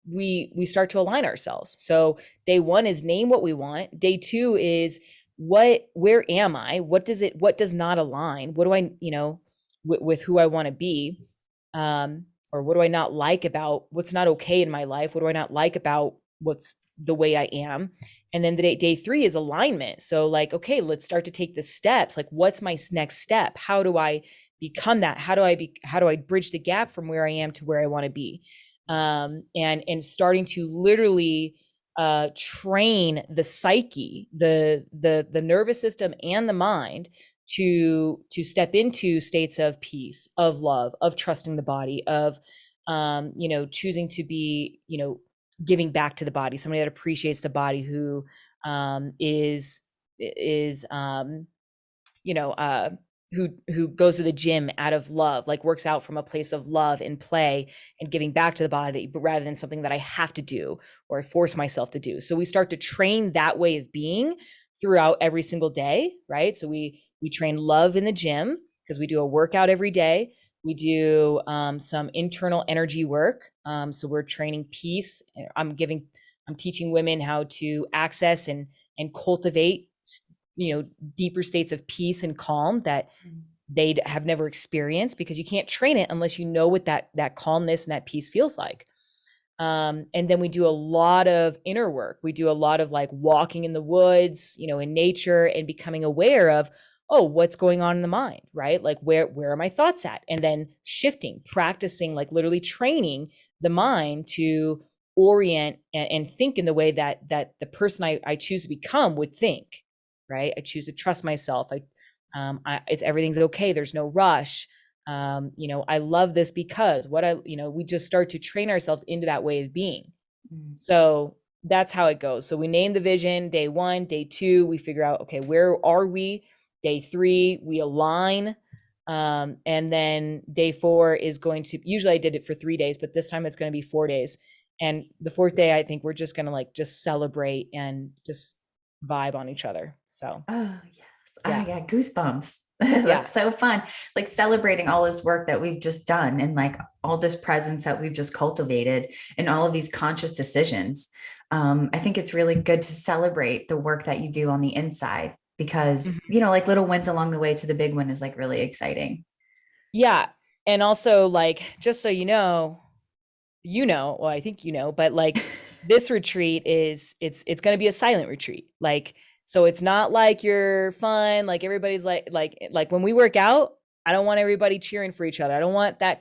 Speaker 2: we start to align ourselves. So day one is name what we want. Day two is where am I? What does not align? What do I, you know, with who I want to be? Or what do I not like about what's not okay in my life? What do I not like about what's the way I am? And then day three is alignment. So like, okay, let's start to take the steps. Like, what's my next step? How do I become that? How do I bridge the gap from where I am to where I want to be? and starting to literally train the psyche, the nervous system and the mind to step into states of peace, of love, of trusting the body, of choosing to be, giving back to the body, somebody that appreciates the body, who is you know, who goes to the gym out of love, like works out from a place of love and play and giving back to the body, but rather than something that I have to do or I force myself to do. So we start to train that way of being throughout every single day, right? So we train love in the gym because we do a workout every day. We do some internal energy work. So we're training peace. I'm teaching women how to access and cultivate, you know, deeper states of peace and calm that they have never experienced, because you can't train it unless you know what that calmness and that peace feels like. And then we do a lot of inner work. We do a lot of like walking in the woods, in nature, and becoming aware of, oh, what's going on in the mind, right? Like where are my thoughts at? And then shifting, practicing, like literally training the mind to orient and think in the way that the person I choose to become would think, right? I choose to trust myself. It's everything's okay. There's no rush. I love this because we just start to train ourselves into that way of being. So that's how it goes. So we name the vision day 1, day 2, we figure out, okay, where are we? Day 3, we align. And then day 4 is going to, usually I did it for 3 days, but this time it's going to be 4 days. And the 4th day, I think we're just going to like just celebrate and just vibe on each other. So,
Speaker 1: Oh, yes.
Speaker 2: yeah.
Speaker 1: I got goosebumps.
Speaker 2: Yeah.
Speaker 1: That's so fun. Like celebrating all this work that we've just done and like all this presence that we've just cultivated and all of these conscious decisions. I think it's really good to celebrate the work that you do on the inside because,
Speaker 2: Mhm.
Speaker 1: like little wins along the way to the big one is like really exciting.
Speaker 2: Yeah. And also, like, just so well, I think but like this retreat it's going to be a silent retreat. Like, so it's not like you're fun, like everybody's like when we work out, I don't want everybody cheering for each other. I don't want that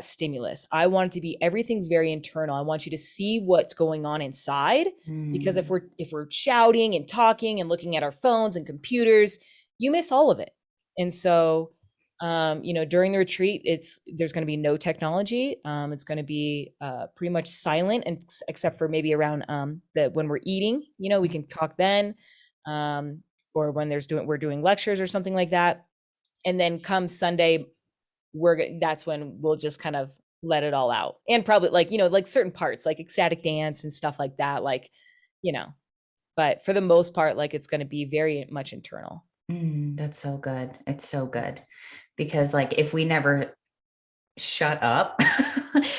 Speaker 2: stimulus. I want it to be, everything's very internal. I want you to see what's going on inside, because
Speaker 1: Mm.
Speaker 2: if we're shouting and talking and looking at our phones and computers, you miss all of it. And so during the retreat, there's going to be no technology. It's going to be pretty much silent, and except for maybe around when we're eating, we can talk then, or when we're doing lectures or something like that. And then come Sunday, that's when we'll just kind of let it all out, and probably like certain parts like ecstatic dance and stuff like that, you know but for the most part, like, it's going to be very much internal.
Speaker 1: That's so good. It's so good because like if we never shut up,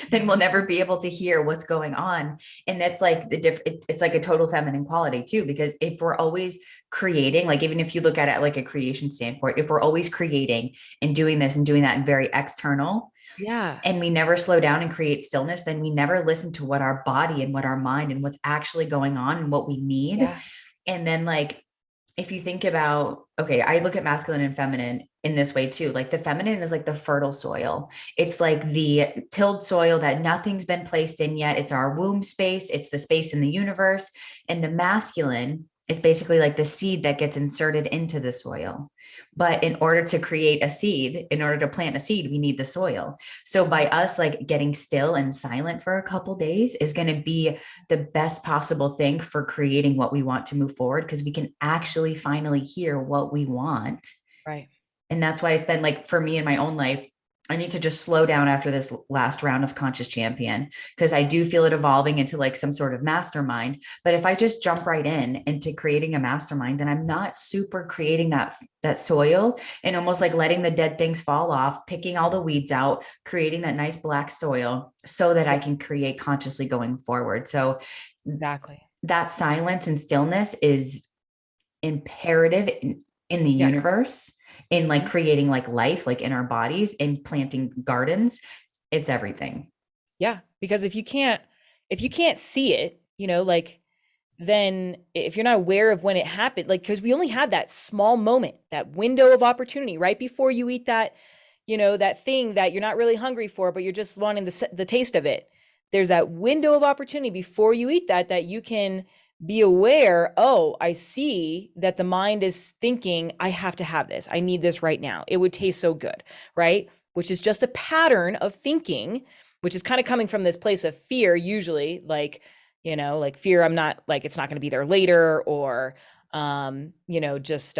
Speaker 1: then we'll never be able to hear what's going on. And that's like it's like a total feminine quality too, because if we're always creating, like even if you look at it like a creation standpoint, if we're always creating and doing this and doing that and very external,
Speaker 2: Yeah.
Speaker 1: and we never slow down and create stillness, then we never listen to what our body and what our mind and what's actually going on and what we need.
Speaker 2: Yeah.
Speaker 1: And then like if you think about, okay, I look at masculine and feminine in this way too. Like the feminine is like the fertile soil. It's like the tilled soil that nothing's been placed in yet. It's our womb space. It's the space in the universe. And the masculine is basically like the seed that gets inserted into the soil. But in order to create a seed, in order to plant a seed, we need the soil. So by us like getting still and silent for a couple days is going to be the best possible thing for creating what we want to move forward, because we can actually finally hear what we want.
Speaker 2: Right.
Speaker 1: And that's why it's been like for me in my own life, I need to just slow down after this last round of Conscious Champion, because I do feel it evolving into like some sort of mastermind. But if I just jump right into creating a mastermind, then I'm not super creating that soil and almost like letting the dead things fall off, picking all the weeds out, creating that nice black soil so that
Speaker 2: Yeah.
Speaker 1: I can create consciously going forward. So
Speaker 2: Exactly.
Speaker 1: that silence and stillness is imperative in the
Speaker 2: Yeah.
Speaker 1: universe, in like
Speaker 2: Mhm.
Speaker 1: creating like life like in our bodies and planting gardens. It's everything.
Speaker 2: Yeah, because if you can't see it, like, then if you're not aware of when it happened, like, because we only have that small moment, that window of opportunity right before you eat that thing that you're not really hungry for, but you're just wanting the taste of it. There's that window of opportunity before you eat that you can be aware, oh, I see that the mind is thinking, I have to have this. I need this right now. It would taste so good, right? Which is just a pattern of thinking, which is kind of coming from this place of fear, usually, like fear, I'm not like, it's not going to be there later, or, just,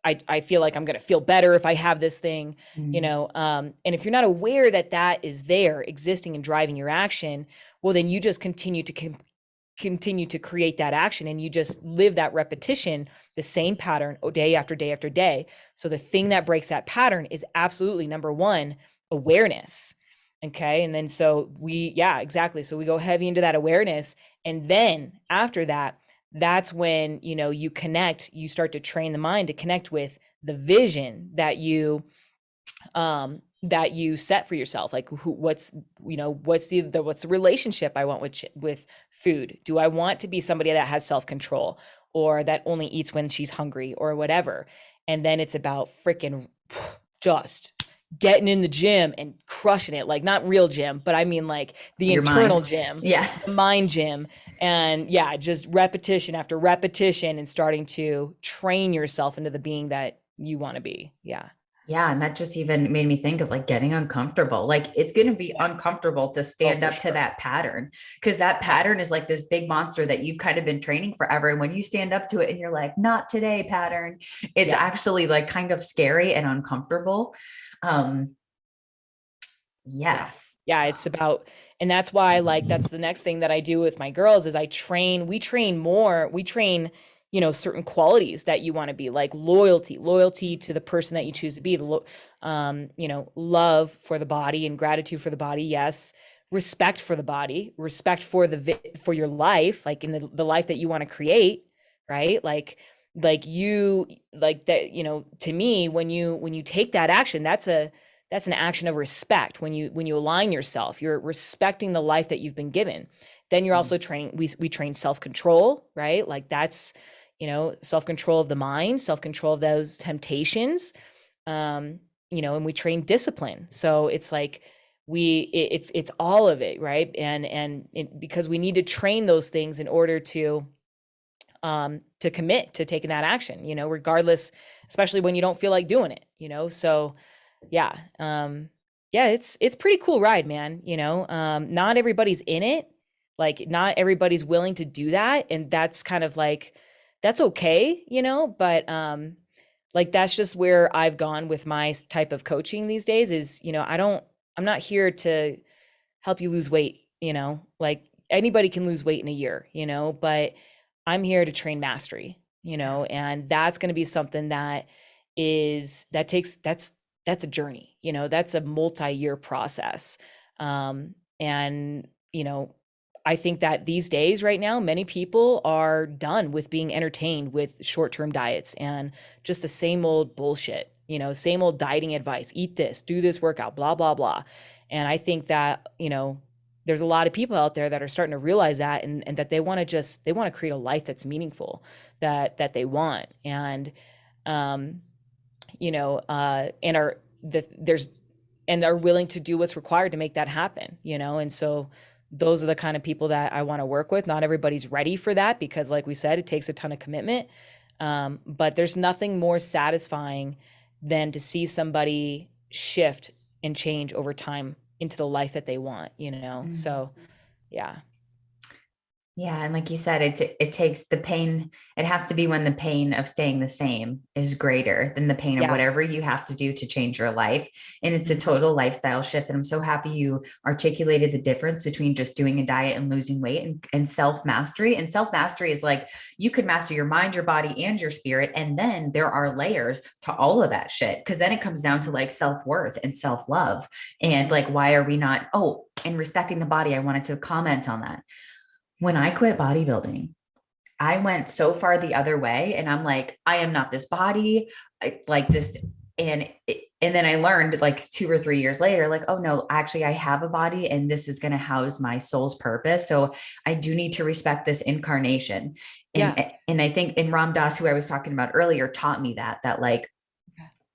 Speaker 2: I feel like I'm going to feel better if I have this thing,
Speaker 1: Mm.
Speaker 2: and if you're not aware that that is there existing and driving your action, well, then you just continue to create that action, and you just live that repetition, the same pattern day after day after day. So the thing that breaks that pattern is absolutely number one, awareness. Okay. And then yeah, exactly. So we go heavy into that awareness. And then after that, that's when, you start to train the mind to connect with the vision that you set for yourself. Like what's the relationship I want with food? Do I want to be somebody that has self-control, or that only eats when she's hungry, or whatever? And then it's about freaking just getting in the gym and crushing it, like not real gym, but I mean like the
Speaker 1: Your
Speaker 2: internal
Speaker 1: mind.
Speaker 2: gym,
Speaker 1: Yeah.
Speaker 2: the mind gym. And yeah, just repetition after repetition, and starting to train yourself into the being that you want to be. Yeah.
Speaker 1: Yeah. And that just even made me think of like getting uncomfortable. Like it's going to be
Speaker 2: Yeah.
Speaker 1: uncomfortable to
Speaker 2: Oh,
Speaker 1: stand
Speaker 2: for
Speaker 1: up to
Speaker 2: sure.
Speaker 1: that pattern, because that
Speaker 2: Yeah.
Speaker 1: pattern is like this big monster that you've kind of been training forever. And when you stand up to it and you're like, not today, pattern, it's
Speaker 2: Yeah.
Speaker 1: actually like kind of scary and uncomfortable. Um,
Speaker 2: Yeah.
Speaker 1: yes.
Speaker 2: Yeah, it's about, and that's why, like, that's the next thing that I do with my girls is we train, certain qualities that you want to be, like loyalty to the person that you choose to be, love for the body and gratitude for the body. Yes. Respect for the body, respect for for your life, like in the life that you want to create. Right. Like you, like that, to me, when you take that action, that's an action of respect. When you align yourself, you're respecting the life that you've been given. Then you're also training, we train self-control, right? Like that's, self-control of the mind, self-control of those temptations. um and we train discipline. So it's like it's all of it, right? Because we need to train those things in order to commit to taking that action, regardless, especially when you don't feel like doing it, so yeah. Yeah, it's pretty cool ride, man. Not everybody's in it. Like not everybody's willing to do that. And that's kind of like, that's okay, but like that's just where I've gone with my type of coaching these days is, I'm not here to help you lose weight, like anybody can lose weight in a year, but I'm here to train mastery, and that's going to be something that's a journey, that's a multi-year process. And, I think that these days, right now, many people are done with being entertained with short-term diets and just the same old bullshit, same old dieting advice, eat this, do this workout, blah, blah, blah. And I think that, there's a lot of people out there that are starting to realize that, and that they want to create a life that's meaningful, that they want. And, um, and there's, and are willing to do what's required to make that happen, and so those are the kind of people that I want to work with. Not everybody's ready for that because, like we said, it takes a ton of commitment. But there's nothing more satisfying than to see somebody shift and change over time into the life that they want,
Speaker 1: Mm.
Speaker 2: so yeah.
Speaker 1: Yeah, and like you said, it takes the pain. It has to be when the pain of staying the same is greater than the pain of
Speaker 2: Yeah.
Speaker 1: whatever you have to do to change your life. And it's a
Speaker 2: Mhm.
Speaker 1: total lifestyle shift. And I'm so happy you articulated the difference between just doing a diet and losing weight and self-mastery. And self-mastery is like you could master your mind, your body, and your spirit. And then there are layers to all of that shit. Cause then it comes down to like self-worth and self-love. And
Speaker 2: Mhm.
Speaker 1: like, why are we not? Oh, and respecting the body. I wanted to comment on that. When I quit bodybuilding, I went so far the other way and I'm like, I am not this body, like this. And then I learned like 2 or 3 years later, like, oh no, actually I have a body and this is going to house my soul's purpose. So I do need to respect this incarnation.
Speaker 2: Yeah.
Speaker 1: And I think in Ram Dass, who I was talking about earlier, taught me that like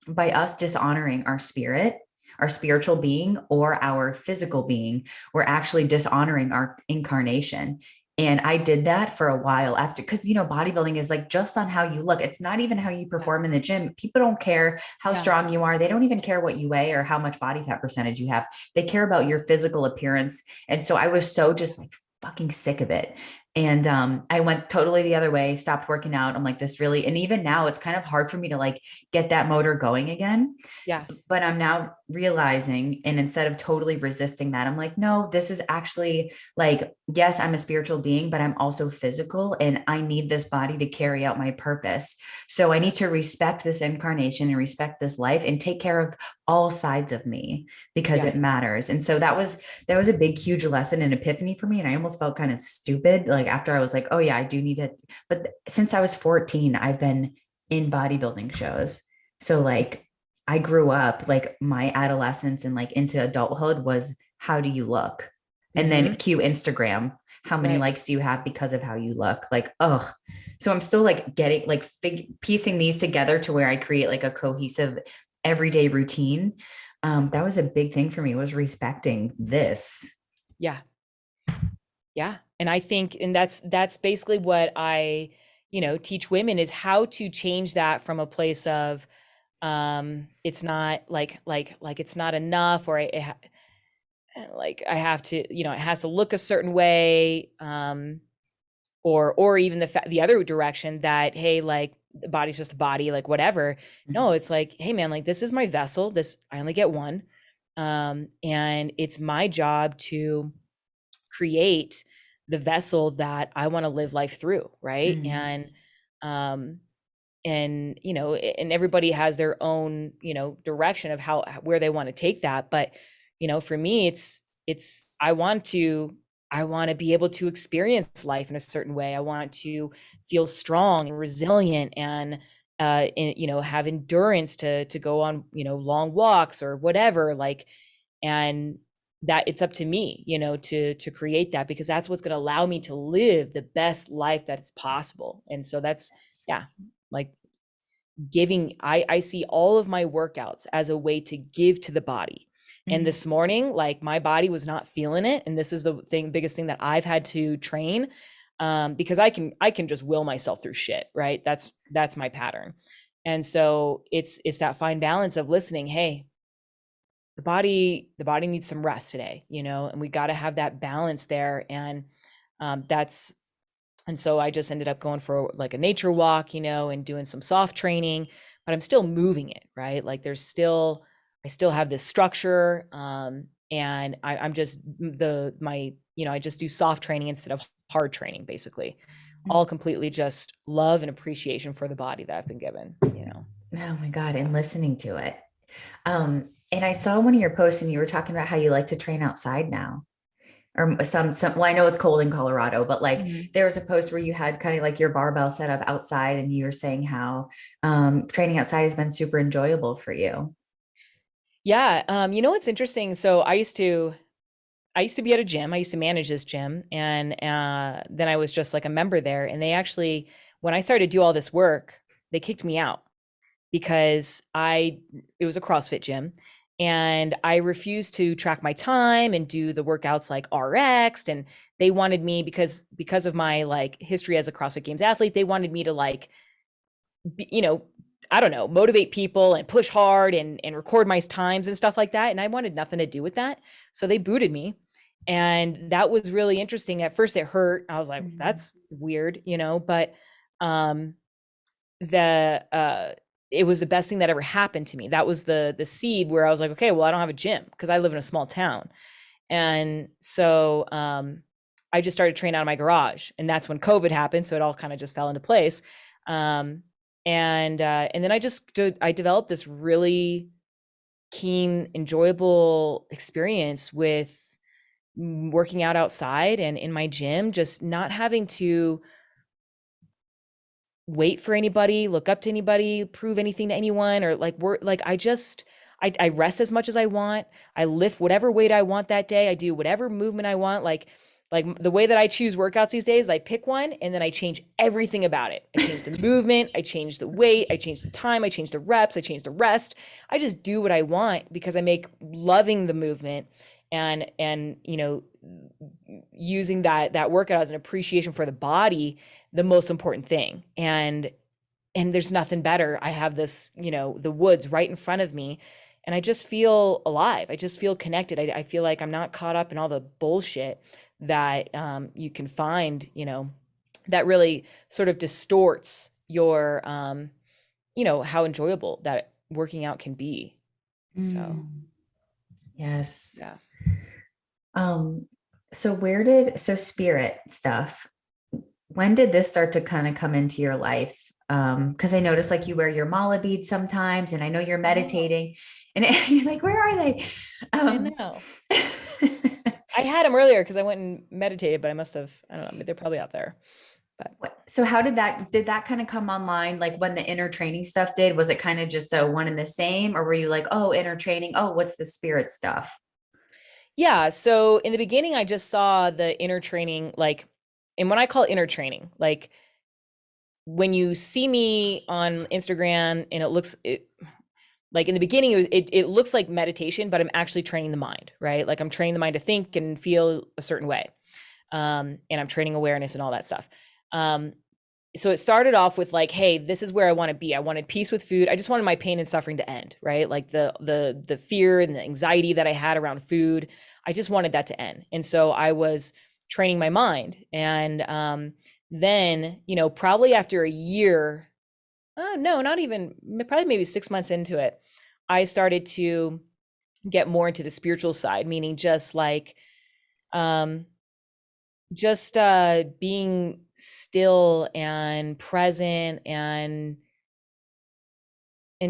Speaker 1: by us dishonoring our spirit, our spiritual being or our physical being, we're actually dishonoring our incarnation. And I did that for a while after, because, bodybuilding is like just on how you look. It's not even how you
Speaker 2: Yeah.
Speaker 1: perform in the gym. People don't care how
Speaker 2: Yeah.
Speaker 1: strong you are. They don't even care what you weigh or how much body fat percentage you have. They care about your physical appearance. And so I was so just like fucking sick of it. And I went totally the other way, stopped working out. I'm like, this really, and even now it's kind of hard for me to like get that motor going again.
Speaker 2: Yeah.
Speaker 1: But I'm now realizing, and instead of totally resisting that, I'm like, no, this is actually like, yes, I'm a spiritual being, but I'm also physical and I need this body to carry out my purpose. So I need to respect this incarnation and respect this life and take care of all sides of me because
Speaker 2: Yeah.
Speaker 1: it matters. And so that was a big, huge lesson and epiphany for me. And I almost felt kind of stupid. Like after I was like, oh yeah, I do need it. But since I was 14, I've been in bodybuilding shows. So like I grew up like my adolescence and like into adulthood was how do you look? And then
Speaker 2: Mm-hmm.
Speaker 1: cue Instagram. How many
Speaker 2: Right.
Speaker 1: likes do you have because of how you look? Like, oh, so I'm still like getting like piecing these together to where I create like a cohesive everyday routine. That was a big thing for me was respecting this.
Speaker 2: Yeah. Yeah. And I think, and that's basically what I, teach women is how to change that from a place of, it's not like it's not enough, or like I have to, it has to look a certain way, or even the other direction that, hey, like the body's just a body, like whatever. No, it's like, hey man, like this is my vessel, this I only get one, and it's my job to create the vessel that I want to live life through, right?
Speaker 1: Mm-hmm.
Speaker 2: Um and and everybody has their own, direction of how where they want to take that, but for me, it's I want to be able to experience life in a certain way. I want to feel strong and resilient, and have endurance to go on, long walks or whatever, like, and that it's up to me, to create that, because that's what's going to allow me to live the best life that's possible. And so that's, yeah, like giving, I see all of my workouts as a way to give to the body. And
Speaker 1: Mm-hmm.
Speaker 2: this morning, like my body was not feeling it, and this is the biggest thing that I've had to train, because I can just will myself through shit, right? That's my pattern. And so it's that fine balance of listening. Hey, the body needs some rest today, and we got to have that balance there. And that's and so I just ended up going for like a nature walk, and doing some soft training, but I'm still moving it, right? Like I still have this structure. And I'm just I just do soft training instead of hard training, basically, all completely just love and appreciation for the body that I've been given.
Speaker 1: Oh my God. And listening to it. And I saw one of your posts and you were talking about how you like to train outside now. Or well, I know it's cold in Colorado, but like
Speaker 2: Mhm.
Speaker 1: there was a post where you had kind of like your barbell set up outside and you were saying how training outside has been super enjoyable for you.
Speaker 2: Yeah. What's interesting? So I used to be at a gym. I used to manage this gym, and then I was just like a member there. And they actually, when I started to do all this work, they kicked me out because it was a CrossFit gym, and I refused to track my time and do the workouts like RX. And they wanted me, because of my like history as a CrossFit Games athlete, they wanted me to like, be, I don't know, motivate people and push hard and record my times and stuff like that. And I wanted nothing to do with that. So they booted me. And that was really interesting. At first it hurt. I was like,
Speaker 1: Mhm.
Speaker 2: that's weird, but um the it was the best thing that ever happened to me. That was the seed where I was like, okay, well, I don't have a gym because I live in a small town. And so I just started training out of my garage, and that's when COVID happened. So it all kind of just fell into place. Um, and then I developed this really keen, enjoyable experience with working out outside and in my gym, just not having to wait for anybody, look up to anybody, prove anything to anyone, or like work. Like I rest as much as I want. I lift whatever weight I want that day. I do whatever movement I want. Like Like the way that I choose workouts these days, I pick one and then I change everything about it. I change the movement, I change the weight, I change the time, I change the reps, I change the rest. I just do what I want because I make loving the movement and using that workout as an appreciation for the body the most important thing. And there's nothing better. I have this, the woods right in front of me, and I just feel alive. I just feel connected. I feel like I'm not caught up in all the bullshit that you can find, that really sort of distorts your, how enjoyable that working out can be. So,
Speaker 1: Yes.
Speaker 2: yeah.
Speaker 1: So spirit stuff, when did this start to kind of come into your life? Because I noticed like you wear your mala beads sometimes, and I know you're meditating, and you're like, where are they?
Speaker 2: I know. I had them earlier because I went and meditated, but I don't know, they're probably out there. But
Speaker 1: so how did that kind of come online? Like when the inner training stuff did, was it kind of just a one and the same, or were you like, oh, inner training, oh, what's the spirit stuff?
Speaker 2: yeah, so in the beginning, I just saw the inner training, and when I call inner training, like when you see me on Instagram and like in the beginning, it looks like meditation, but I'm actually training the mind, right? Like I'm training the mind to think and feel a certain way. And I'm training awareness and all that stuff. So it started off with like, hey, this is where I want to be. I wanted peace with food. I just wanted my pain and suffering to end, right? Like the fear and the anxiety that I had around food. I just wanted that to end. And so I was training my mind. And then, probably after a year, no, not even, probably maybe 6 months into it, I started to get more into the spiritual side, meaning just like, being still and present and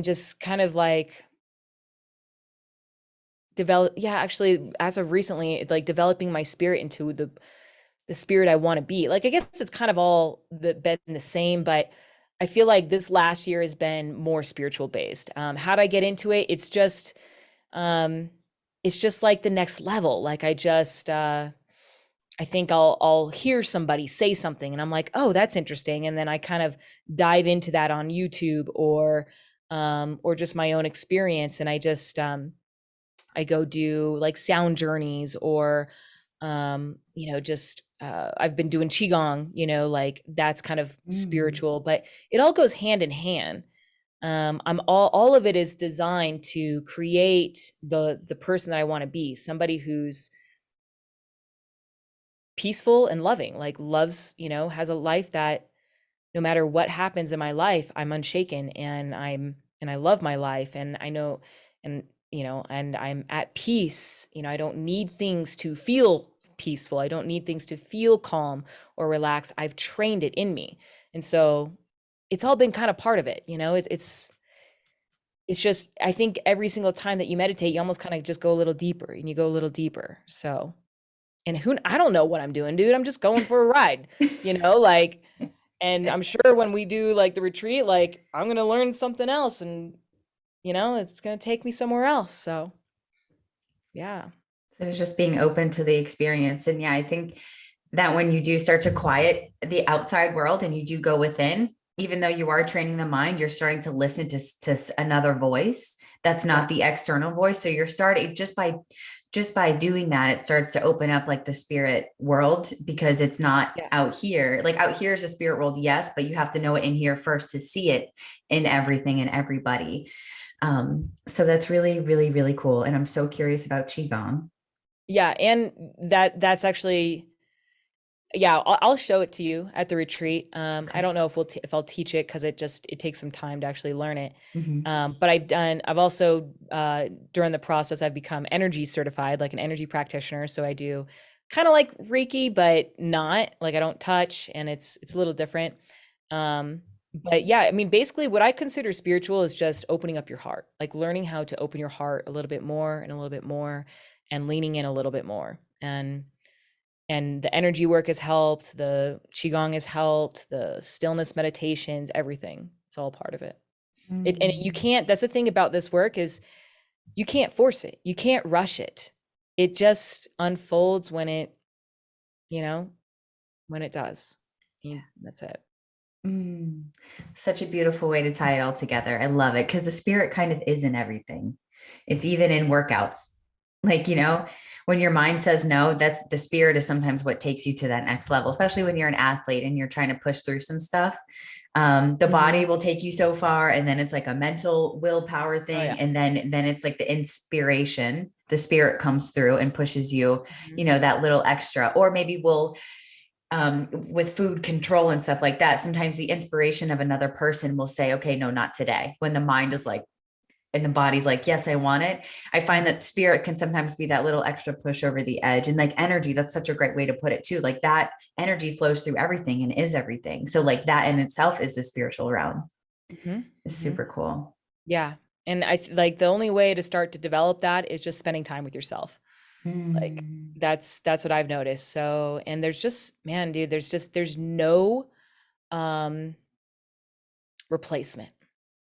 Speaker 2: just kind of like actually as of recently, like developing my spirit into the spirit I want to be. Like I guess it's kind of all been the same, but I feel like this last year has been more spiritual based. How'd I get into it? Um it's just like the next level. Like I think I'll hear somebody say something and I'm like, oh, that's interesting. And then I kind of dive into that on YouTube or just my own experience. And I go do like sound journeys or, just, I've been doing Qigong, like that's kind of spiritual, but it all goes hand in hand. All of it is designed to create the person that I want to be, somebody who's peaceful and loving, like loves, has a life that no matter what happens in my life, I'm unshaken and I love my life and I know and and I'm at peace. I don't need things to feel peaceful. I don't need things to feel calm or relaxed. I've trained it in me. And so it's all been kind of part of it, it's just I think every single time that you meditate, you almost kind of just go a little deeper and you go a little deeper. So and I don't know what I'm doing, dude. I'm just going for a ride, like, and I'm sure when we do like the retreat, like I'm going to learn something else and, it's going to take me somewhere else. So, yeah.
Speaker 1: So it's just being open to the experience. And yeah, I think that when you do start to quiet the outside world and you do go within, even though you are training the mind, you're starting to listen to another voice that's not the external voice. So you're starting just by doing that, it starts to open up like the spirit world, because it's not out here. Like out here is a spirit world, yes, but you have to know it in here first to see it in everything and everybody. So that's really, really, really cool. And I'm so curious about Qigong.
Speaker 2: Yeah. And that's actually, yeah, I'll show it to you at the retreat. I don't know if I'll teach it because it takes some time to actually learn it. But I've also, during the process, I've become energy certified, like an energy practitioner. So I do kind of like Reiki, but not like I don't touch, and it's a little different. But yeah, I mean, basically what I consider spiritual is just opening up your heart, like learning how to open your heart a little bit more and a little bit more and leaning in a little bit more. And the energy work has helped, the Qigong has helped, the stillness meditations, everything. It's all part of it. And you can't, that's the thing about this work is you can't force it. You can't rush it. It just unfolds when it you know, when it does. That's it.
Speaker 1: Mm, such a beautiful way to tie it all together. I love it because the spirit kind of is in everything. It's even in workouts. Like, when your mind says no, that's the spirit is sometimes what takes you to that next level, especially when you're an athlete and you're trying to push through some stuff. The body will take you so far, and then it's like a mental willpower
Speaker 2: Oh
Speaker 1: thing.
Speaker 2: yeah.
Speaker 1: And then it's like the inspiration, the spirit comes through and pushes you, that little extra, or maybe with food control and stuff like that, sometimes the inspiration of another person will say, okay, no, not today. When the mind is like, and the body's like, yes, I want it. I find that spirit can sometimes be that little extra push over the edge. And like energy, that's such a great way to put it too. Like that energy flows through everything and is everything. So like that in itself is the spiritual realm. It's super cool.
Speaker 2: Yeah. And like the only way to start to develop that is just spending time with yourself. Like
Speaker 1: Mm.
Speaker 2: that's what I've noticed. So, and there's just, man, dude, there's no um replacement.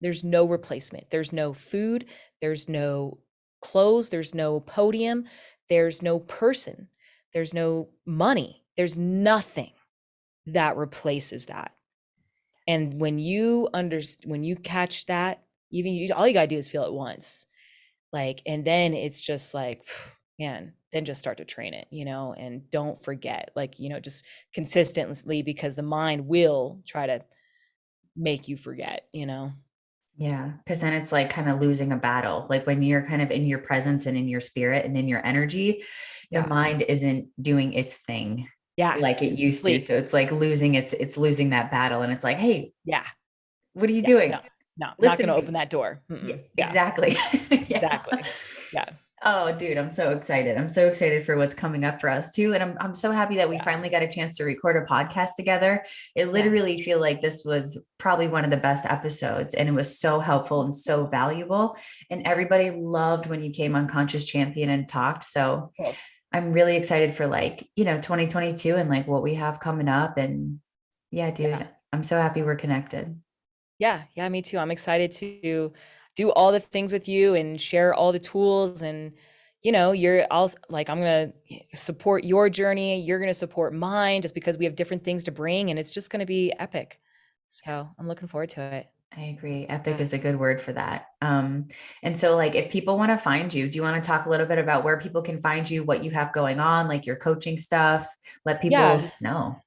Speaker 2: There's no replacement. There's no food, there's no clothes, there's no podium, there's no person, there's no money. There's nothing that replaces that. And when you catch that, all you got to do is feel it once. Like, and then it's just like, man, then just start to train it, and don't forget, like, just consistently, because the mind will try to make you forget.
Speaker 1: Yeah. Cause then it's like kind of losing a battle. Like when you're kind of in your presence and in your spirit and in your energy, the
Speaker 2: Yeah.
Speaker 1: mind isn't doing its thing
Speaker 2: Yeah.
Speaker 1: like it
Speaker 2: It's
Speaker 1: used to.
Speaker 2: asleep.
Speaker 1: So it's like it's losing that battle. And it's like, hey,
Speaker 2: Yeah.
Speaker 1: what are you
Speaker 2: Yeah.
Speaker 1: doing?
Speaker 2: No, no, not
Speaker 1: Listen
Speaker 2: going
Speaker 1: to
Speaker 2: to open
Speaker 1: me.
Speaker 2: that door.
Speaker 1: Yeah,
Speaker 2: Yeah,
Speaker 1: exactly. Yeah.
Speaker 2: exactly. Yeah.
Speaker 1: Oh, dude, I'm so excited. I'm so excited for what's coming up for us too. And I'm so happy that we
Speaker 2: Yeah.
Speaker 1: finally got a chance to record a podcast together. It
Speaker 2: Yeah.
Speaker 1: literally feel like this was probably one of the best episodes, and it was so helpful and so valuable. And everybody loved when you came on Conscious Champion and talked. So
Speaker 2: Cool.
Speaker 1: I'm really excited for 2022 and like what we have coming up. And yeah,
Speaker 2: Yeah.
Speaker 1: dude, I'm so happy we're connected.
Speaker 2: Yeah. Yeah. Me too. I'm excited to do all the things with you and share all the tools. And, you're also like, I'm going to support your journey. You're going to support mine, just because we have different things to bring, and it's just going to be epic. So I'm looking forward to it.
Speaker 1: I agree. Epic
Speaker 2: Yeah.
Speaker 1: is a good word for that. And so like if people want to find you, do you want to talk a little bit about where people can find you, what you have going on, like your coaching stuff? Let
Speaker 2: Yeah.
Speaker 1: people know.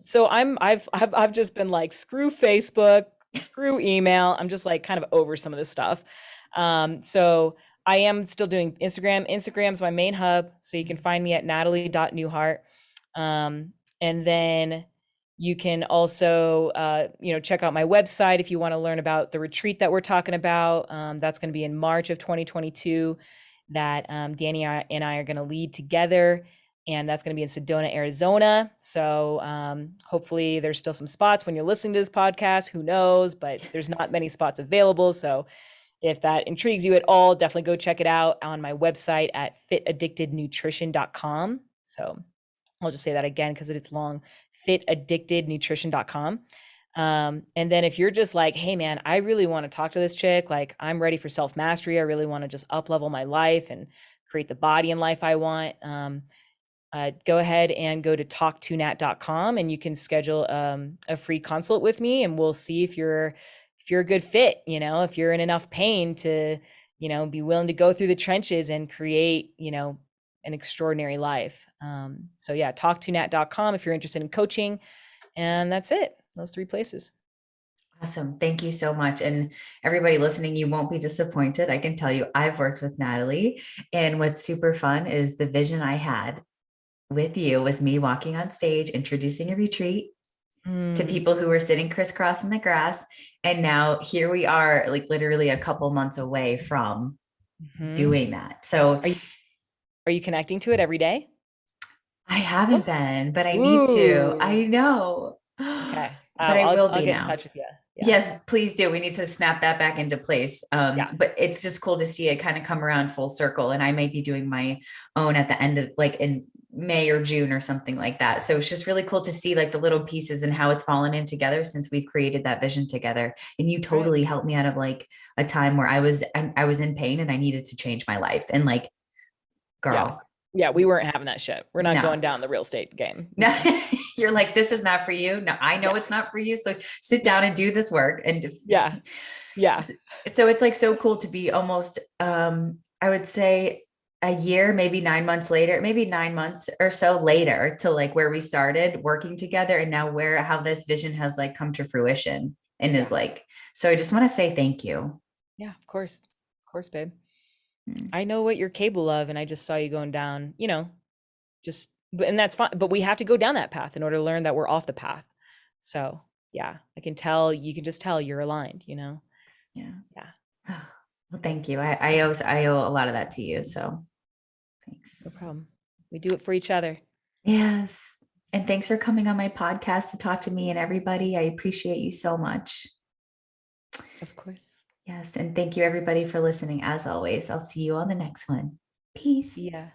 Speaker 2: So I've just been like, screw Facebook, screw email. I'm just like kind of over some of this stuff. So I am still doing Instagram. Instagram's my main hub. So you can find me at natalie.newhart. And then you can also, check out my website if you want to learn about the retreat that we're talking about. That's going to be in March of 2022 that Dani and I are going to lead together, and that's going to be in Sedona, Arizona. So hopefully there's still some spots when you're listening to this podcast. Who knows? But there's not many spots available. So if that intrigues you at all, definitely go check it out on my website at fitaddictednutrition.com. So I'll just say that again because it's long, fitaddictednutrition.com. And then if you're just like, hey man, I really want to talk to this chick, like I'm ready for self-mastery, I really want to just up level my life and create the body and life I want, go ahead and go to talktonat.com, and you can schedule a free consult with me, and we'll see if you're a good fit, if you're in enough pain to, be willing to go through the trenches and create, an extraordinary life. So yeah, talktonat.com if you're interested in coaching. And that's it. Those three places.
Speaker 1: Awesome. Thank you so much. And everybody listening, you won't be disappointed. I can tell you, I've worked with Natalie, and what's super fun is the vision I had with you was me walking on stage, introducing a retreat to
Speaker 2: Mm.
Speaker 1: people who were sitting crisscross in the grass. And now here we are, like literally a couple months away from
Speaker 2: Mm-hmm.
Speaker 1: doing that. So
Speaker 2: Are you connecting to it every day?
Speaker 1: I
Speaker 2: Still?
Speaker 1: haven't been, but I need to.
Speaker 2: Ooh.
Speaker 1: I know,
Speaker 2: Okay.
Speaker 1: but I will
Speaker 2: I'll
Speaker 1: be
Speaker 2: get in
Speaker 1: now.
Speaker 2: touch with you. Yeah.
Speaker 1: Yes, please do. We need to snap that back into place.
Speaker 2: Yeah.
Speaker 1: But it's just cool to see it kind of come around full circle. And I might be doing my own at the end of like in May or June or something like that. So it's just really cool to see like the little pieces and how it's fallen in together since we've created that vision together. And you
Speaker 2: Right.
Speaker 1: totally helped me out of like a time where I was in pain and I needed to change my life. And like,
Speaker 2: Yeah.
Speaker 1: girl,
Speaker 2: Yeah, we weren't having that shit. We're not
Speaker 1: No,
Speaker 2: going down the real estate game.
Speaker 1: no,
Speaker 2: No.
Speaker 1: you're like, this is not for you. No, I know
Speaker 2: Yeah.
Speaker 1: it's not for you. So sit down and do this work. And
Speaker 2: Yeah. Yeah.
Speaker 1: so it's like so cool to be almost, I would say a year, maybe 9 months later, maybe 9 months or so later to like where we started working together and now where, how this vision has like come to fruition and is
Speaker 2: Yeah.
Speaker 1: like, so I just want to say thank you.
Speaker 2: Yeah. Of course. Of course, babe.
Speaker 1: Mm.
Speaker 2: I know what you're capable of. And I just saw you going down, just, and that's fine. But we have to go down that path in order to learn that we're off the path. So yeah, I can tell, you can just tell you're aligned.
Speaker 1: Yeah.
Speaker 2: Yeah.
Speaker 1: Well, thank you. I owe a lot of that to you. So thanks.
Speaker 2: No problem. We do it for each other.
Speaker 1: Yes. And thanks for coming on my podcast to talk to me and everybody. I appreciate you so much.
Speaker 2: Of course.
Speaker 1: Yes. And thank you, everybody, for listening. As always, I'll see you on the next one. Peace.
Speaker 2: Yeah.